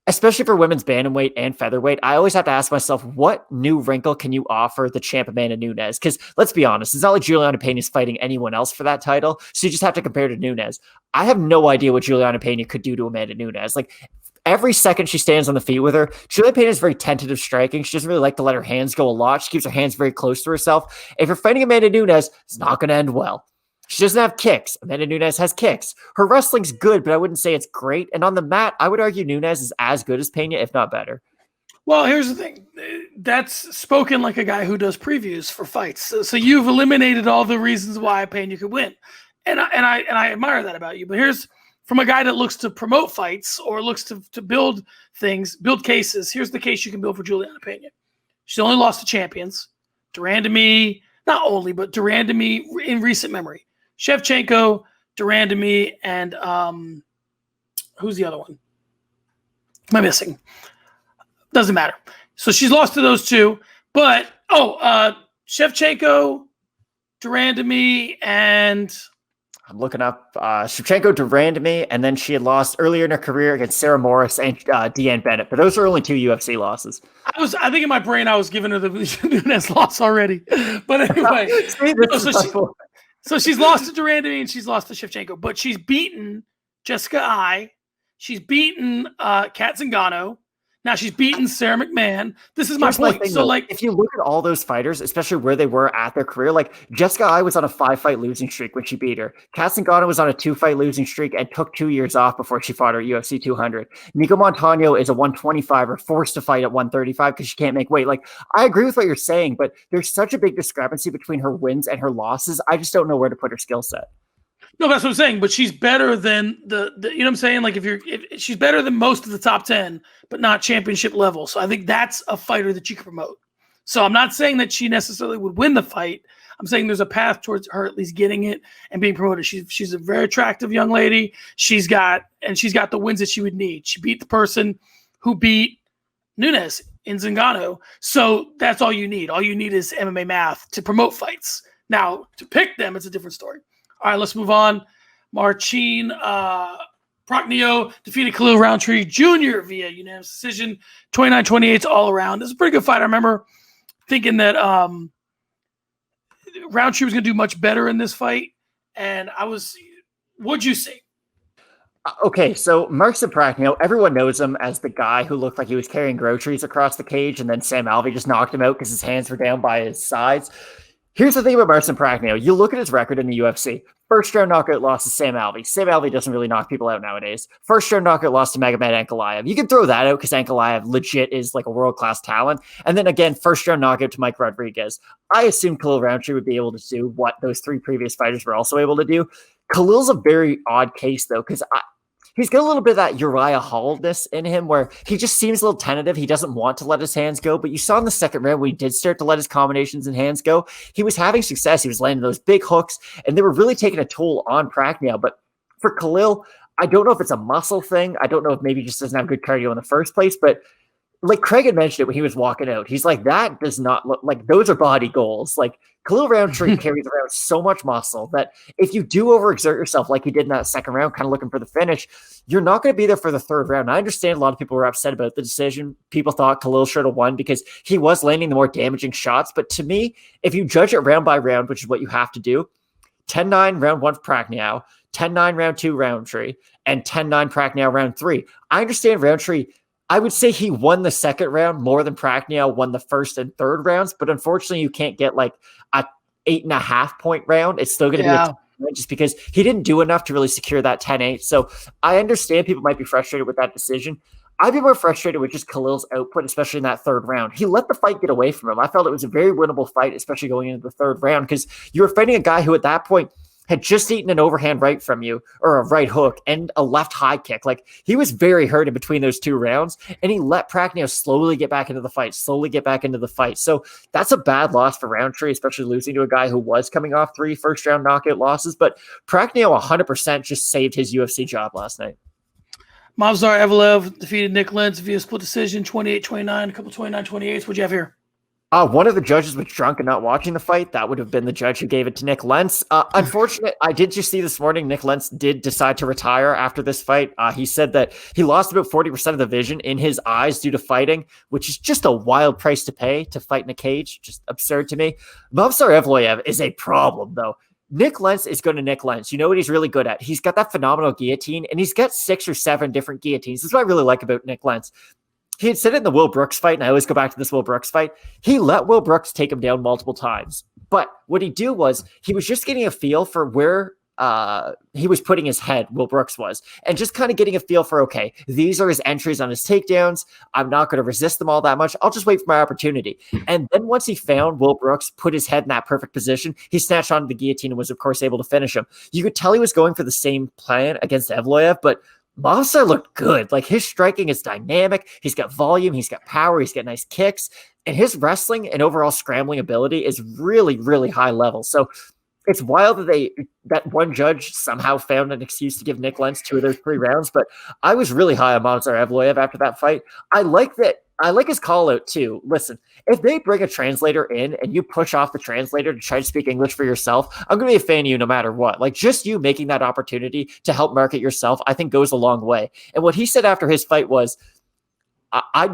Speaker 5: especially for women's bantamweight and featherweight, I always have to ask myself, what new wrinkle can you offer the champ Amanda Nunes? Because let's be honest, it's not like Julianna Pena is fighting anyone else for that title, so you just have to compare to Nunes. I have no idea what Julianna Pena could do to Amanda Nunes. Like, every second she stands on the feet with her, Julianna Pena is very tentative striking. She doesn't really like to let her hands go a lot. She keeps her hands very close to herself. If you're fighting Amanda Nunes, it's not going to end well. She doesn't have kicks. Amanda Nunes has kicks. Her wrestling's good, but I wouldn't say it's great. And on the mat, I would argue Nunes is as good as Pena, if not better.
Speaker 3: Well, here's the thing. That's spoken like a guy who does previews for fights. So you've eliminated all the reasons why Pena could win. And I admire that about you. But here's from a guy that looks to promote fights or looks to build things, build cases. Here's the case you can build for Julianna Pena. She's only lost to champions. Durandamy, not only, but Durandamy in recent memory. Shevchenko, Durandamy, and who's the other one? Am I missing? Doesn't matter. So she's lost to those two. But, Shevchenko, Durandamy, and...
Speaker 5: I'm looking up Shevchenko, Durandamy, and then she had lost earlier in her career against Sarah Morris and Deanne Bennett. But those are only 2 UFC losses.
Speaker 3: I think in my brain I was giving her the Nunes loss already. But anyway, so she's lost to Durandamy and she's lost to Shevchenko. But she's beaten Jessica Ai. She's beaten Kat Zingano. Now she's beaten Sarah McMann. This is my point. So,
Speaker 5: like, if you look at all those fighters, especially where they were at their career, like Jessica Ai was on a 5-fight losing streak when she beat her. Kat Zingano was on a 2-fight losing streak and took 2 years off before she fought her at UFC 200. Nico Montano is a 125er forced to fight at 135 because she can't make weight. Like, I agree with what you're saying, but there's such a big discrepancy between her wins and her losses. I just don't know where to put her skill set.
Speaker 3: No, that's what I'm saying. But she's better than the you know what I'm saying? Like if she's better than most of the top 10, but not championship level. So I think that's a fighter that you can promote. So I'm not saying that she necessarily would win the fight. I'm saying there's a path towards her at least getting it and being promoted. She's a very attractive young lady. She's got the wins that she would need. She beat the person who beat Nunes in Zingano. So that's all you need. All you need is MMA math to promote fights. Now, to pick them, it's a different story. All right, let's move on. Marcin Prachnio defeated Khalil Rountree Jr. via unanimous decision, 29-28 all around. This is a pretty good fight. I remember thinking that Rountree was going to do much better in this fight, and what'd you see?
Speaker 5: Okay, so Marcin Prachnio, everyone knows him as the guy who looked like he was carrying groceries across the cage, and then Sam Alvey just knocked him out because his hands were down by his sides. Here's the thing about Marcin Prachnio. You look at his record in the UFC. First round knockout loss to Sam Alvey. Sam Alvey doesn't really knock people out nowadays. First round knockout loss to Magomed Ankalaev. You can throw that out because Ankalaev legit is like a world-class talent. And then again, first round knockout to Mike Rodriguez. I assumed Khalil Rountree would be able to do what those 3 previous fighters were also able to do. Khalil's a very odd case though, because he's got a little bit of that Uriah Hall-ness in him where he just seems a little tentative. He doesn't want to let his hands go. But you saw in the second round when he did start to let his combinations and hands go, he was having success. He was landing those big hooks, and they were really taking a toll on Prachnio. But for Khalil, I don't know if it's a muscle thing. I don't know if maybe he just doesn't have good cardio in the first place. But like Craig had mentioned it when he was walking out, he's like, that does not look like those are body goals. Like Khalil Rountree carries around so much muscle that if you do overexert yourself like he did in that second round, kind of looking for the finish, you're not going to be there for the third round. And I understand a lot of people were upset about the decision. People thought Khalil should have won because he was landing the more damaging shots. But to me, if you judge it round by round, which is what you have to do, 10-9 round 1 for Prachnio, 10-9 round 2 Rountree, and 10-9 Prachnio round 3. I understand Rountree. I would say he won the second round more than Prachnio won the first and third rounds, but unfortunately you can't get like a 8.5 point round. It's still going to be a 10 just because he didn't do enough to really secure that 10-8. So I understand people might be frustrated with that decision. I'd be more frustrated with just Khalil's output, especially in that third round. He let the fight get away from him. I felt it was a very winnable fight, especially going into the third round, because you were fighting a guy who at that point had just eaten an overhand right from you, or a right hook and a left high kick. Like he was very hurt in between those 2 rounds, and he let Prachnio slowly get back into the fight. So that's a bad loss for Rountree, especially losing to a guy who was coming off 3 first round knockout losses. But Prachnio 100% just saved his UFC job last night.
Speaker 3: Movsar Evloev defeated Nick Lentz via split decision, 28-29, a couple 29-28s. What'd you have here?
Speaker 5: One of the judges was drunk and not watching the fight. That would have been the judge who gave it to Nick Lentz. Unfortunate, I did just see this morning, Nick Lentz did decide to retire after this fight. He said that he lost about 40% of the vision in his eyes due to fighting, which is just a wild price to pay to fight in a cage. Just absurd to me. Movsar Evloev is a problem, though. Nick Lentz is going to Nick Lentz. You know what he's really good at? He's got that phenomenal guillotine, and he's got 6 or 7 different guillotines. This is what I really like about Nick Lentz. He had said it in the Will Brooks fight, and I always go back to this Will Brooks fight. He let Will Brooks take him down multiple times. But what he do was he was just getting a feel for where he was putting his head, Will Brooks was, and just kind of getting a feel for, okay, these are his entries on his takedowns. I'm not going to resist them all that much. I'll just wait for my opportunity. And then once he found Will Brooks put his head in that perfect position, he snatched onto the guillotine and was, of course, able to finish him. You could tell he was going for the same plan against Evloev, but Movsar looked good. Like his striking is dynamic. He's got volume. He's got power. He's got nice kicks. And his wrestling and overall scrambling ability is really, really high level. So it's wild that one judge somehow found an excuse to give Nick Lentz 2 of those 3 rounds, but I was really high on Movsar Evloev after that fight. I like his call out too. Listen, if they bring a translator in and you push off the translator to try to speak English for yourself, I'm going to be a fan of you no matter what. Like, just you making that opportunity to help market yourself, I think goes a long way. And what he said after his fight was,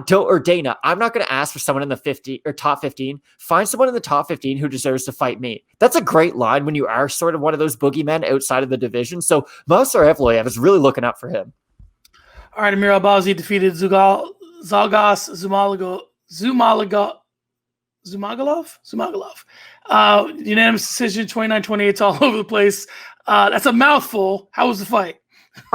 Speaker 5: Dana, I'm not going to ask for someone in the 50 or top 15. Find someone in the top 15 who deserves to fight me. That's a great line when you are sort of one of those boogeymen outside of the division. So Movsar Evloev is really looking up for him.
Speaker 3: All right, Amir Albazi defeated Zhalgas Zhumagulov. Unanimous decision, 29-28. It's all over the place. That's a mouthful. How was the fight?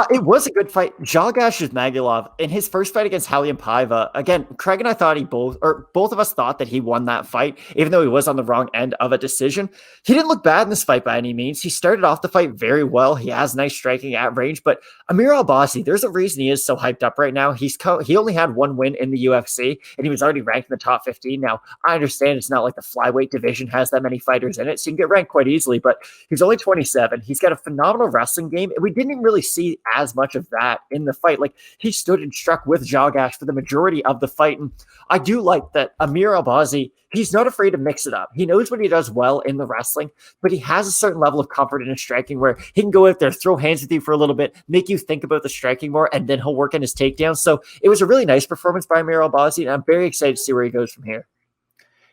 Speaker 5: It was a good fight. Zhalgas Zhumagulov in his first fight against Halian Paiva. Again, Craig and I thought both of us thought that he won that fight, even though he was on the wrong end of a decision. He didn't look bad in this fight by any means. He started off the fight very well. He has nice striking at range, but Amir Albazi, there's a reason he is so hyped up right now. He only had 1 win in the UFC, and he was already ranked in the top 15. Now, I understand it's not like the flyweight division has that many fighters in it, so you can get ranked quite easily, but he's only 27. He's got a phenomenal wrestling game, and we didn't really see as much of that in the fight. Like, he stood and struck with Zhalgas for the majority of the fight, and I do like that Amir Albazi, he's not afraid to mix it up. He knows what he does well in the wrestling, but he has a certain level of comfort in his striking where he can go out there, throw hands with you for a little bit, make you think about the striking more, and then he'll work on his takedowns. So it was a really nice performance by Amir Albazi, and I'm very excited to see where he goes from here.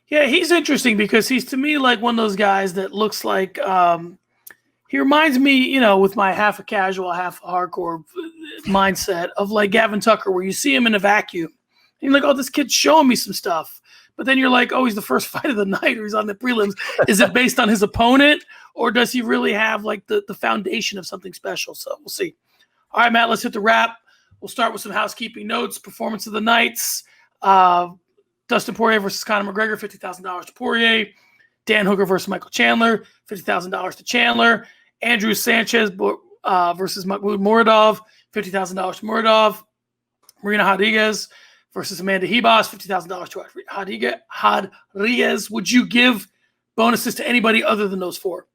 Speaker 3: Yeah, he's interesting because he's, to me, like one of those guys that looks like he reminds me, with my half a casual, half a hardcore mindset of like Gavin Tucker, where you see him in a vacuum. And you're like, oh, this kid's showing me some stuff. But then you're like, oh, he's the first fight of the night, or he's on the prelims. Is it based on his opponent, or does he really have like the foundation of something special? So we'll see. All right, Matt, let's hit the wrap. We'll start with some housekeeping notes. Performance of the nights. Dustin Poirier versus Conor McGregor, $50,000 to Poirier. Dan Hooker versus Michael Chandler, $50,000 to Chandler. Andrew Sanchez versus Makmud Muradov, $50,000 to Muradov. Marina Rodriguez versus Amanda Ribas, $50,000 to Rodriguez. Would you give bonuses to anybody other than those 4?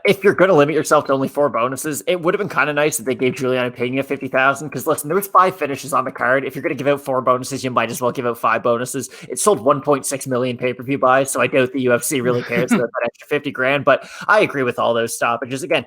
Speaker 5: If you're going to limit yourself to only 4 bonuses, it would have been kind of nice if they gave Julianna Pena $50,000. Because listen, there was 5 finishes on the card. If you're going to give out 4 bonuses, you might as well give out 5 bonuses. It sold 1.6 million pay-per-view buys, so I doubt the UFC really cares about that extra $50,000. But I agree with all those stoppages. Again,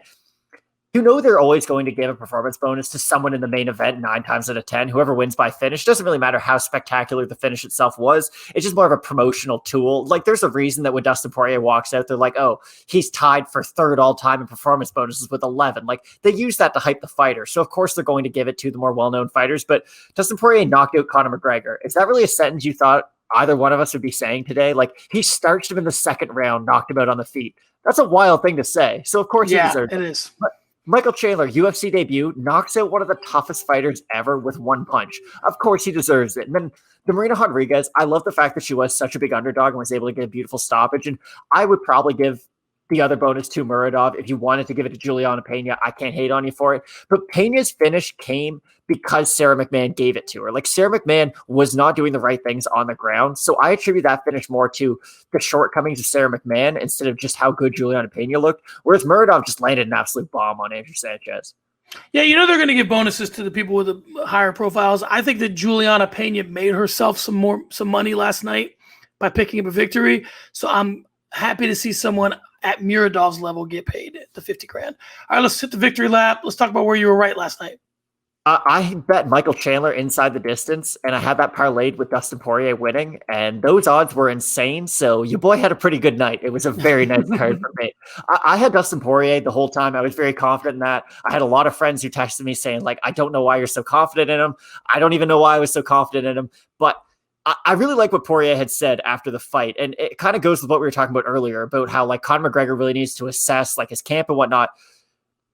Speaker 5: they're always going to give a performance bonus to someone in the main event 9 times out of 10. Whoever wins by finish, doesn't really matter how spectacular the finish itself was. It's just more of a promotional tool. Like, there's a reason that when Dustin Poirier walks out, they're like, oh, he's tied for 3rd all time in performance bonuses with 11. Like, they use that to hype the fighter. So of course they're going to give it to the more well-known fighters. But Dustin Poirier knocked out Conor McGregor. Is that really a sentence you thought either one of us would be saying today? Like, he starched him in the 2nd round, knocked him out on the feet. That's a wild thing to say. So of course he deserved it.
Speaker 3: It is.
Speaker 5: But Michael Chandler, UFC debut, knocks out one of the toughest fighters ever with 1 punch. Of course, he deserves it. And then the Marina Rodriguez, I love the fact that she was such a big underdog and was able to get a beautiful stoppage. And I would probably give the other bonus to Muradov. If you wanted to give it to Julianna Pena, I can't hate on you for it. But Pena's finish came because Sara McMann gave it to her. Like, Sara McMann was not doing the right things on the ground. So I attribute that finish more to the shortcomings of Sara McMann instead of just how good Julianna Pena looked. Whereas Muradov just landed an absolute bomb on Andrew Sanchez.
Speaker 3: Yeah, they're going to give bonuses to the people with the higher profiles. I think that Julianna Pena made herself some money last night by picking up a victory. So I'm happy to see someone at Muradov's level get paid the $50,000. All right, let's hit the victory lap. Let's talk about where you were right last night.
Speaker 5: I bet Michael Chandler inside the distance, and I had that parlayed with Dustin Poirier winning, and those odds were insane. So your boy had a pretty good night. It was a very nice card for me. I had Dustin Poirier the whole time. I was very confident in that. I had a lot of friends who texted me saying, like, I don't know why you're so confident in him. I don't even know why I was so confident in him. But I really like what Poirier had said after the fight. And it kind of goes with what we were talking about earlier about how, like, Conor McGregor really needs to assess, like, his camp and whatnot.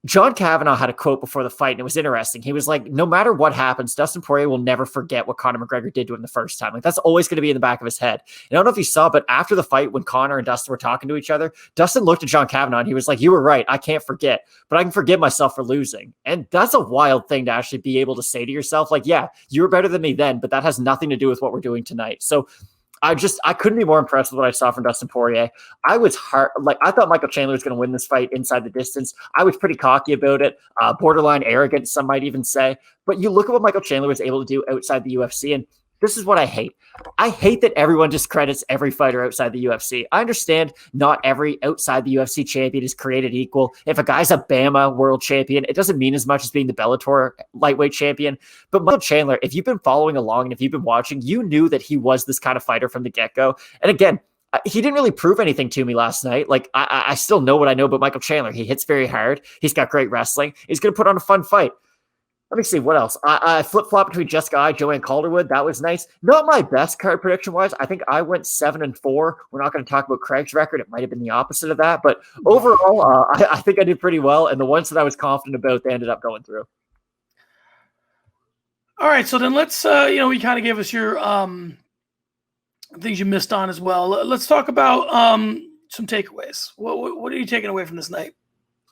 Speaker 5: John Kavanagh had a quote before the fight, and it was interesting. He was like, no matter what happens, Dustin Poirier will never forget what Conor McGregor did to him the first time. Like, that's always going to be in the back of his head. And I don't know if you saw, but after the fight, when Conor and Dustin were talking to each other, Dustin looked at John Kavanagh and he was like, you were right. I can't forget, but I can forgive myself for losing. And that's a wild thing to actually be able to say to yourself. Like, yeah, you were better than me then, but that has nothing to do with what we're doing tonight. So I couldn't be more impressed with what I saw from Dustin Poirier. I thought Michael Chandler was going to win this fight inside the distance. I was pretty cocky about it, borderline arrogant, some might even say. But you look at what Michael Chandler was able to do outside the UFC, and this is what I hate. I hate that everyone discredits every fighter outside the UFC. I understand not every outside the UFC champion is created equal. If a guy's a Bama world champion, it doesn't mean as much as being the Bellator lightweight champion. But Michael Chandler, if you've been following along and if you've been watching, you knew that he was this kind of fighter from the get-go. And again, he didn't really prove anything to me last night. Like, I still know what I know about Michael Chandler. He hits very hard. He's got great wrestling. He's going to put on a fun fight. Let me see what else. I flip-flop between Jessica Eye, Joanne Calderwood. That was nice. Not my best card prediction-wise. I think I went 7-4. We're not going to talk about Craig's record. It might have been the opposite of that. But overall, I think I did pretty well. And the ones that I was confident about, they ended up going through.
Speaker 3: All right, so then let's, we kind of gave us your things you missed on as well. Let's talk about some takeaways. What are you taking away from this night?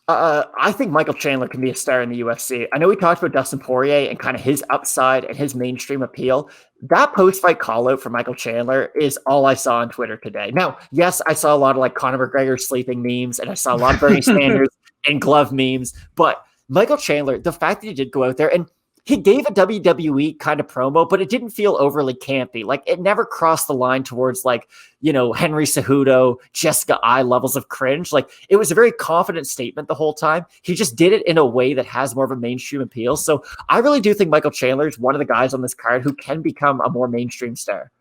Speaker 5: I think Michael Chandler can be a star in the UFC. I know we talked about Dustin Poirier and kind of his upside and his mainstream appeal. That post-fight call-out for Michael Chandler is all I saw on Twitter today. Now, yes, I saw a lot of like Conor McGregor sleeping memes, and I saw a lot of Bernie Sanders and glove memes, but Michael Chandler, the fact that he did go out there and he gave a WWE kind of promo, but it didn't feel overly campy. Like, it never crossed the line towards like, Henry Cejudo, Jessica Eye levels of cringe. Like, it was a very confident statement the whole time. He just did it in a way that has more of a mainstream appeal. So I really do think Michael Chandler is one of the guys on this card who can become a more mainstream star.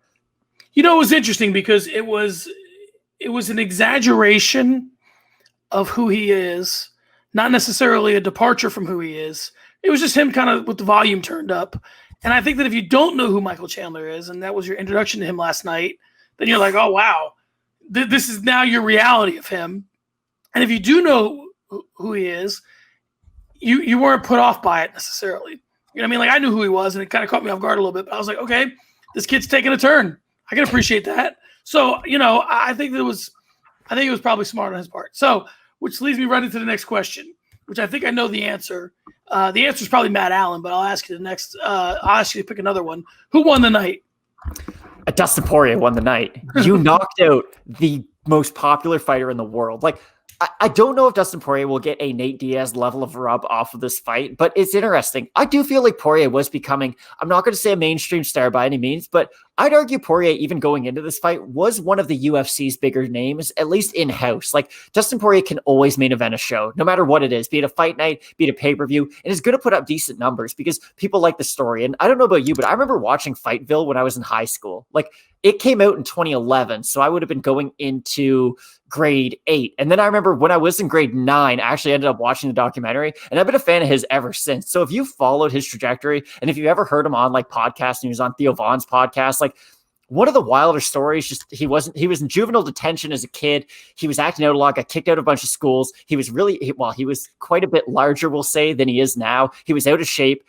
Speaker 3: It was interesting because it was an exaggeration of who he is, not necessarily a departure from who he is. It was just him kind of with the volume turned up. And I think that if you don't know who Michael Chandler is, and that was your introduction to him last night, then you're like, oh, wow, this is now your reality of him. And if you do know who he is, you weren't put off by it necessarily. You know what I mean? Like, I knew who he was, and it kind of caught me off guard a little bit. But I was like, okay, this kid's taking a turn. I can appreciate that. So, I think it was probably smart on his part. So, which leads me right into the next question, which I think I know the answer. The answer is probably Matt Allen, but I'll ask you I'll ask you to pick another one. Who won the night?
Speaker 5: Dustin Poirier won the night. You knocked out the most popular fighter in the world. Like, I don't know if Dustin Poirier will get a Nate Diaz level of rub off of this fight, but it's interesting. I do feel like Poirier was becoming, I'm not going to say a mainstream star by any means, but I'd argue Poirier, even going into this fight, was one of the UFC's bigger names, at least in-house. Like, Dustin Poirier can always main event a show, no matter what it is, be it a fight night, be it a pay-per-view, and is going to put up decent numbers because people like the story. And I don't know about you, but I remember watching Fightville when I was in high school. Like, it came out in 2011, so I would have been going into grade 8. And then I remember when I was in grade 9, I actually ended up watching the documentary, and I've been a fan of his ever since. So if you followed his trajectory, and if you ever heard him on like podcasts, and he was on Theo Vaughn's podcast, like, one of the wilder stories, just he was in juvenile detention as a kid. He was acting out a lot, got kicked out of a bunch of schools. He was he was quite a bit larger, we'll say, than he is now. He was out of shape.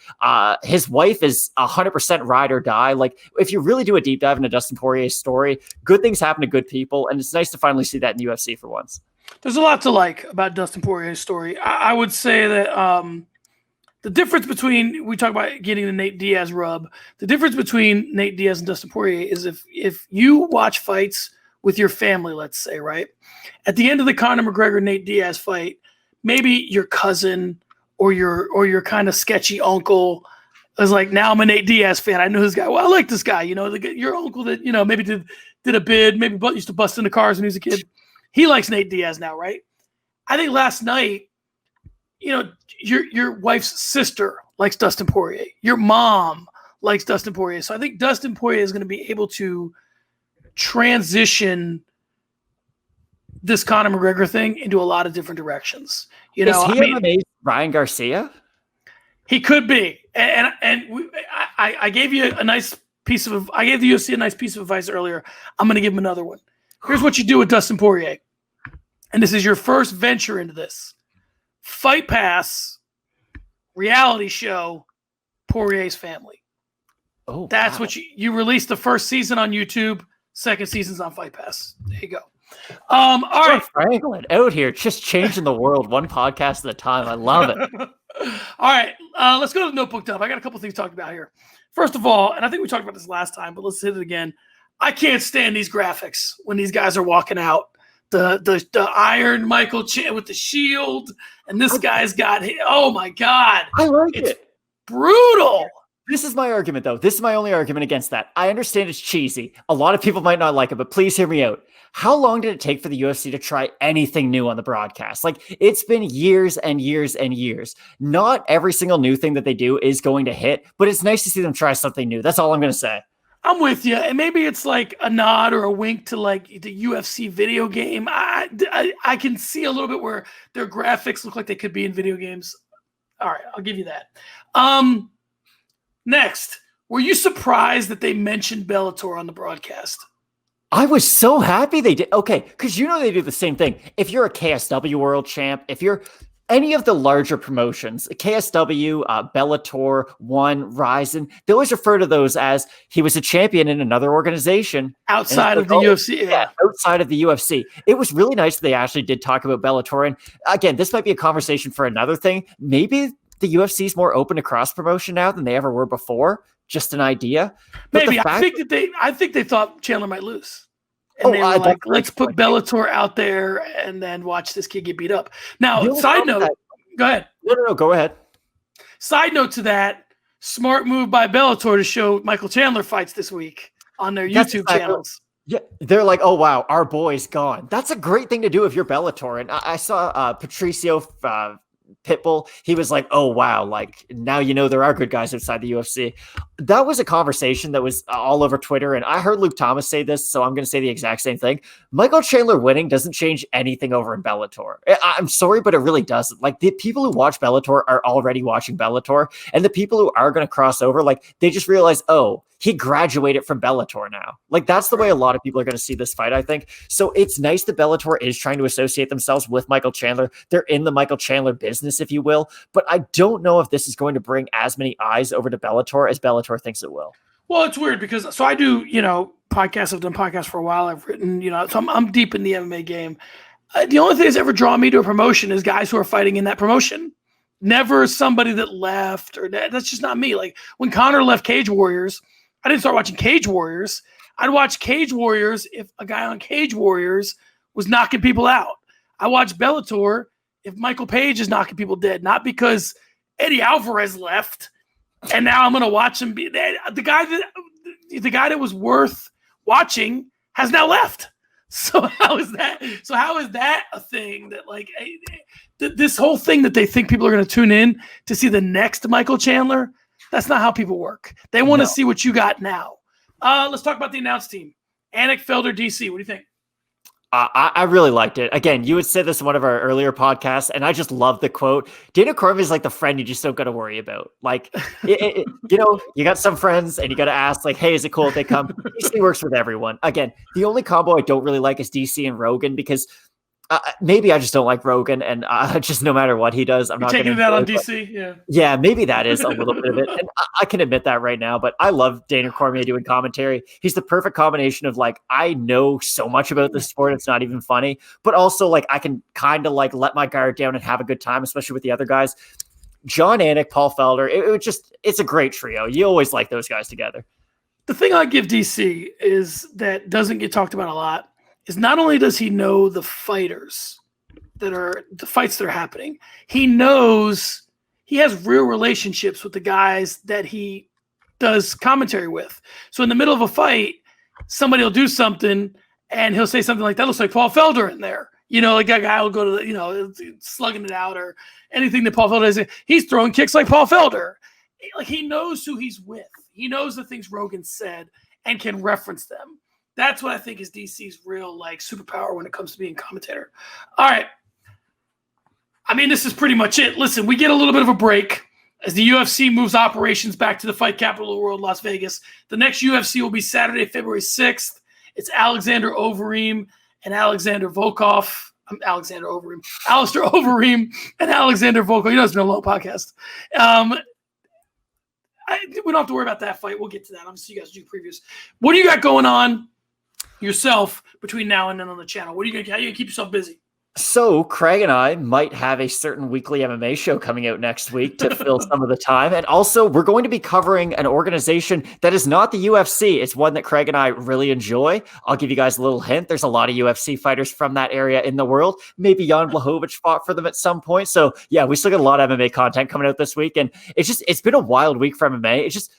Speaker 5: His wife is 100% ride or die. Like, if you really do a deep dive into Dustin Poirier's story, good things happen to good people. And it's nice to finally see that in the UFC for once.
Speaker 3: There's a lot to like about Dustin Poirier's story. I would say that the difference between, we talk about getting the Nate Diaz rub, the difference between Nate Diaz and Dustin Poirier is if you watch fights with your family, let's say, right? At the end of the Conor McGregor Nate Diaz fight, maybe your cousin or your kind of sketchy uncle is like, now I'm a Nate Diaz fan. I know this guy. Well, I like this guy. Your uncle that, maybe did a bid, maybe used to bust into cars when he was a kid. He likes Nate Diaz now, right? I think last night, your wife's sister likes Dustin Poirier. Your mom likes Dustin Poirier. So I think Dustin Poirier is going to be able to transition this Conor McGregor thing into a lot of different directions.
Speaker 5: Is he Ryan Garcia?
Speaker 3: He could be. I gave you a nice piece of, I gave the UFC a nice piece of advice earlier. I'm going to give him another one. Here's what you do with Dustin Poirier. And this is your first venture into this. Fight Pass reality show Poirier's Family.
Speaker 5: Oh,
Speaker 3: that's
Speaker 5: wow.
Speaker 3: what you released the first season on YouTube, second season's on Fight Pass. There you go. All right,
Speaker 5: Franklin out here just changing the world one podcast at a time. I love it.
Speaker 3: All right, let's go to the notebook dump. I got a couple things to talk about here. First of all, and I think we talked about this last time, but let's hit it again. I can't stand these graphics when these guys are walking out. The Iron Michael with the shield, and this guy's got – oh, my God.
Speaker 5: I like it.
Speaker 3: Brutal.
Speaker 5: This is my argument, though. This is my only argument against that. I understand it's cheesy. A lot of people might not like it, but please hear me out. How long did it take for the UFC to try anything new on the broadcast? Like, it's been years and years and years. Not every single new thing that they do is going to hit, but it's nice to see them try something new. That's all I'm going to say.
Speaker 3: I'm with you. And maybe it's like a nod or a wink to like the UFC video game. I can see a little bit where their graphics look like they could be in video games. All right, I'll give you that. Next, were you surprised that they mentioned Bellator on the broadcast?
Speaker 5: I was so happy they did. Okay, because they do the same thing. If you're a KSW world champ, if you're any of the larger promotions, KSW, Bellator, One, Ryzen, they always refer to those as he was a champion in another organization.
Speaker 3: Outside of the UFC.
Speaker 5: Yeah, outside of the UFC. It was really nice that they actually did talk about Bellator. And again, this might be a conversation for another thing. Maybe the UFC is more open to cross promotion now than they ever were before. Just an idea. But
Speaker 3: maybe. I think they thought Chandler might lose. And they were like, let's put Bellator out there and then watch this kid get beat up. Now, side note, go ahead.
Speaker 5: No, go ahead.
Speaker 3: Side note to that, smart move by Bellator to show Michael Chandler fights this week on their YouTube channels.
Speaker 5: Yeah, they're like, oh, wow, our boy's gone. That's a great thing to do if you're Bellator. And I saw Patricio Pitbull. He was like, oh, wow, like now there are good guys outside the UFC. That was a conversation that was all over Twitter. And I heard Luke Thomas say this, so I'm going to say the exact same thing. Michael Chandler winning doesn't change anything over in Bellator. I'm sorry, but it really doesn't. Like, the people who watch Bellator are already watching Bellator. And the people who are going to cross over, like, they just realize, oh, he graduated from Bellator now. Like, that's the way a lot of people are going to see this fight, I think. So it's nice that Bellator is trying to associate themselves with Michael Chandler. They're in the Michael Chandler business, if you will. But I don't know if this is going to bring as many eyes over to Bellator as Bellator thinks it will.
Speaker 3: Well, it's weird because so I do, podcasts. I've done podcasts for a while. I've written, so I'm deep in the MMA game. The only thing that's ever drawn me to a promotion is guys who are fighting in that promotion. Never somebody that left or that's just not me. Like when Conor left Cage Warriors, I didn't start watching Cage Warriors. I'd watch Cage Warriors if a guy on Cage Warriors was knocking people out. I watch Bellator if Michael Page is knocking people dead, not because Eddie Alvarez left, and now I'm going to watch him be the guy that was worth watching has now left. So how is that? So how is that a thing that like this whole thing that they think people are going to tune in to see the next Michael Chandler? That's not how people work. They want to see what you got now. Let's talk about the announced team. Anik, Felder, DC. What do you think?
Speaker 5: I really liked it. Again, you had said this in one of our earlier podcasts, and I just love the quote. Dana Cormier is like the friend you just don't got to worry about. Like, you got some friends, and you got to ask, like, hey, is it cool if they come? DC works with everyone. Again, the only combo I don't really like is DC and Rogan because maybe I just don't like Rogan, and just no matter what he does, I'm not
Speaker 3: taking that on DC.
Speaker 5: Yeah, maybe that is a little bit of it, and I can admit that right now. But I love Dana Cormier doing commentary. He's the perfect combination of like I know so much about the sport, it's not even funny, but also like I can kind of like let my guard down and have a good time, especially with the other guys. John Anik, Paul Felder, it's a great trio. You always like those guys together.
Speaker 3: The thing I give DC is that doesn't get talked about a lot. Is not only does he know the fighters that are the fights that are happening, he has real relationships with the guys that he does commentary with. So in the middle of a fight, somebody will do something and he'll say something like, that looks like Paul Felder in there. Like that guy will go to the, slugging it out or anything that Paul Felder does. He's throwing kicks like Paul Felder. Like he knows who he's with. He knows the things Rogan said and can reference them. That's what I think is DC's real like superpower when it comes to being a commentator. All right. I mean, this is pretty much it. Listen, we get a little bit of a break as the UFC moves operations back to the fight capital of the world, Las Vegas. The next UFC will be Saturday, February 6th. It's Alexander Overeem and Alexander Volkov. Alistair Overeem and Alexander Volkov. It's been a long podcast. We don't have to worry about that fight. We'll get to that. I'm going to see you guys do previews. What do you got going on yourself between now and then on the channel? How are you going to keep yourself busy?
Speaker 5: So Craig and I might have a certain weekly MMA show coming out next week to fill some of the time. And also we're going to be covering an organization that is not the UFC. It's one that Craig and I really enjoy. I'll give you guys a little hint. There's a lot of UFC fighters from that area in the world. Maybe Jan Blachowicz fought for them at some point. So yeah, we still got a lot of MMA content coming out this week. And it's been a wild week for MMA.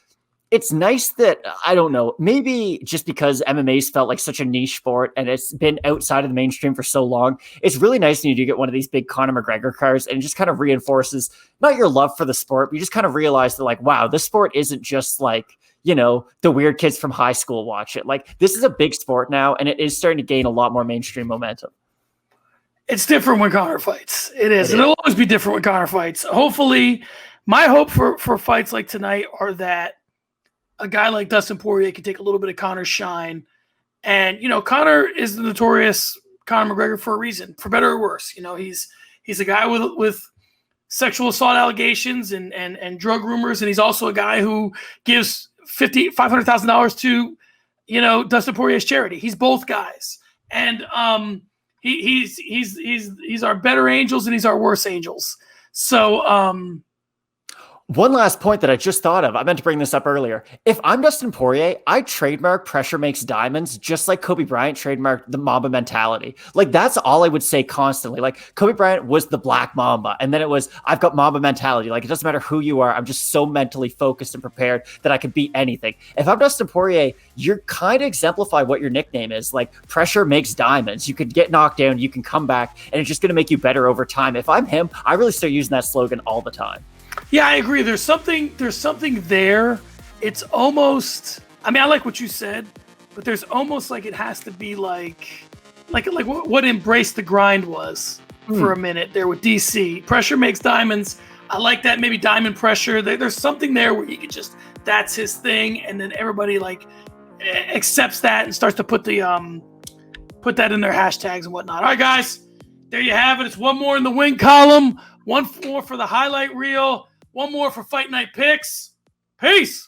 Speaker 5: It's nice that, I don't know, maybe just because MMA's felt like such a niche sport and it's been outside of the mainstream for so long, it's really nice when you do get one of these big Conor McGregor cards and it just kind of reinforces not your love for the sport, but you just kind of realize that like, wow, this sport isn't just like, you know, the weird kids from high school watch it. Like this is a big sport now and it is starting to gain a lot more mainstream momentum.
Speaker 3: It's different when Conor fights. It is. It'll always be different when Conor fights. Hopefully, my hope for fights like tonight are that a guy like Dustin Poirier can take a little bit of Conor's shine. And, you know, Conor is the notorious Conor McGregor for a reason, for better or worse. You know, he's a guy with sexual assault allegations and drug rumors. And he's also a guy who gives $500,000 to, you know, Dustin Poirier's charity. He's both guys. And he's our better angels and he's our worse angels. So,
Speaker 5: one last point that I just thought of, I meant to bring this up earlier. If I'm Dustin Poirier, I trademark pressure makes diamonds, just like Kobe Bryant trademarked the Mamba mentality. Like that's all I would say constantly. Like Kobe Bryant was the Black Mamba. And then it was, I've got Mamba mentality. Like it doesn't matter who you are. I'm just so mentally focused and prepared that I can beat anything. If I'm Dustin Poirier, you're kind of exemplify what your nickname is. Like pressure makes diamonds. You could get knocked down, you can come back, and it's just going to make you better over time. If I'm him, I really start using that slogan all the time.
Speaker 3: Yeah, I agree. There's something there. It's almost, I mean, I like what you said, but there's almost like it has to be like what Embrace the Grind was for a minute there with DC. Pressure makes diamonds. I like that. Maybe diamond pressure. There's something there where you can just, that's his thing. And then everybody like accepts that and starts to put put that in their hashtags and whatnot. All right, guys, there you have it. It's one more in the win column, one more for the highlight reel, one more for Fight Night Picks. Peace.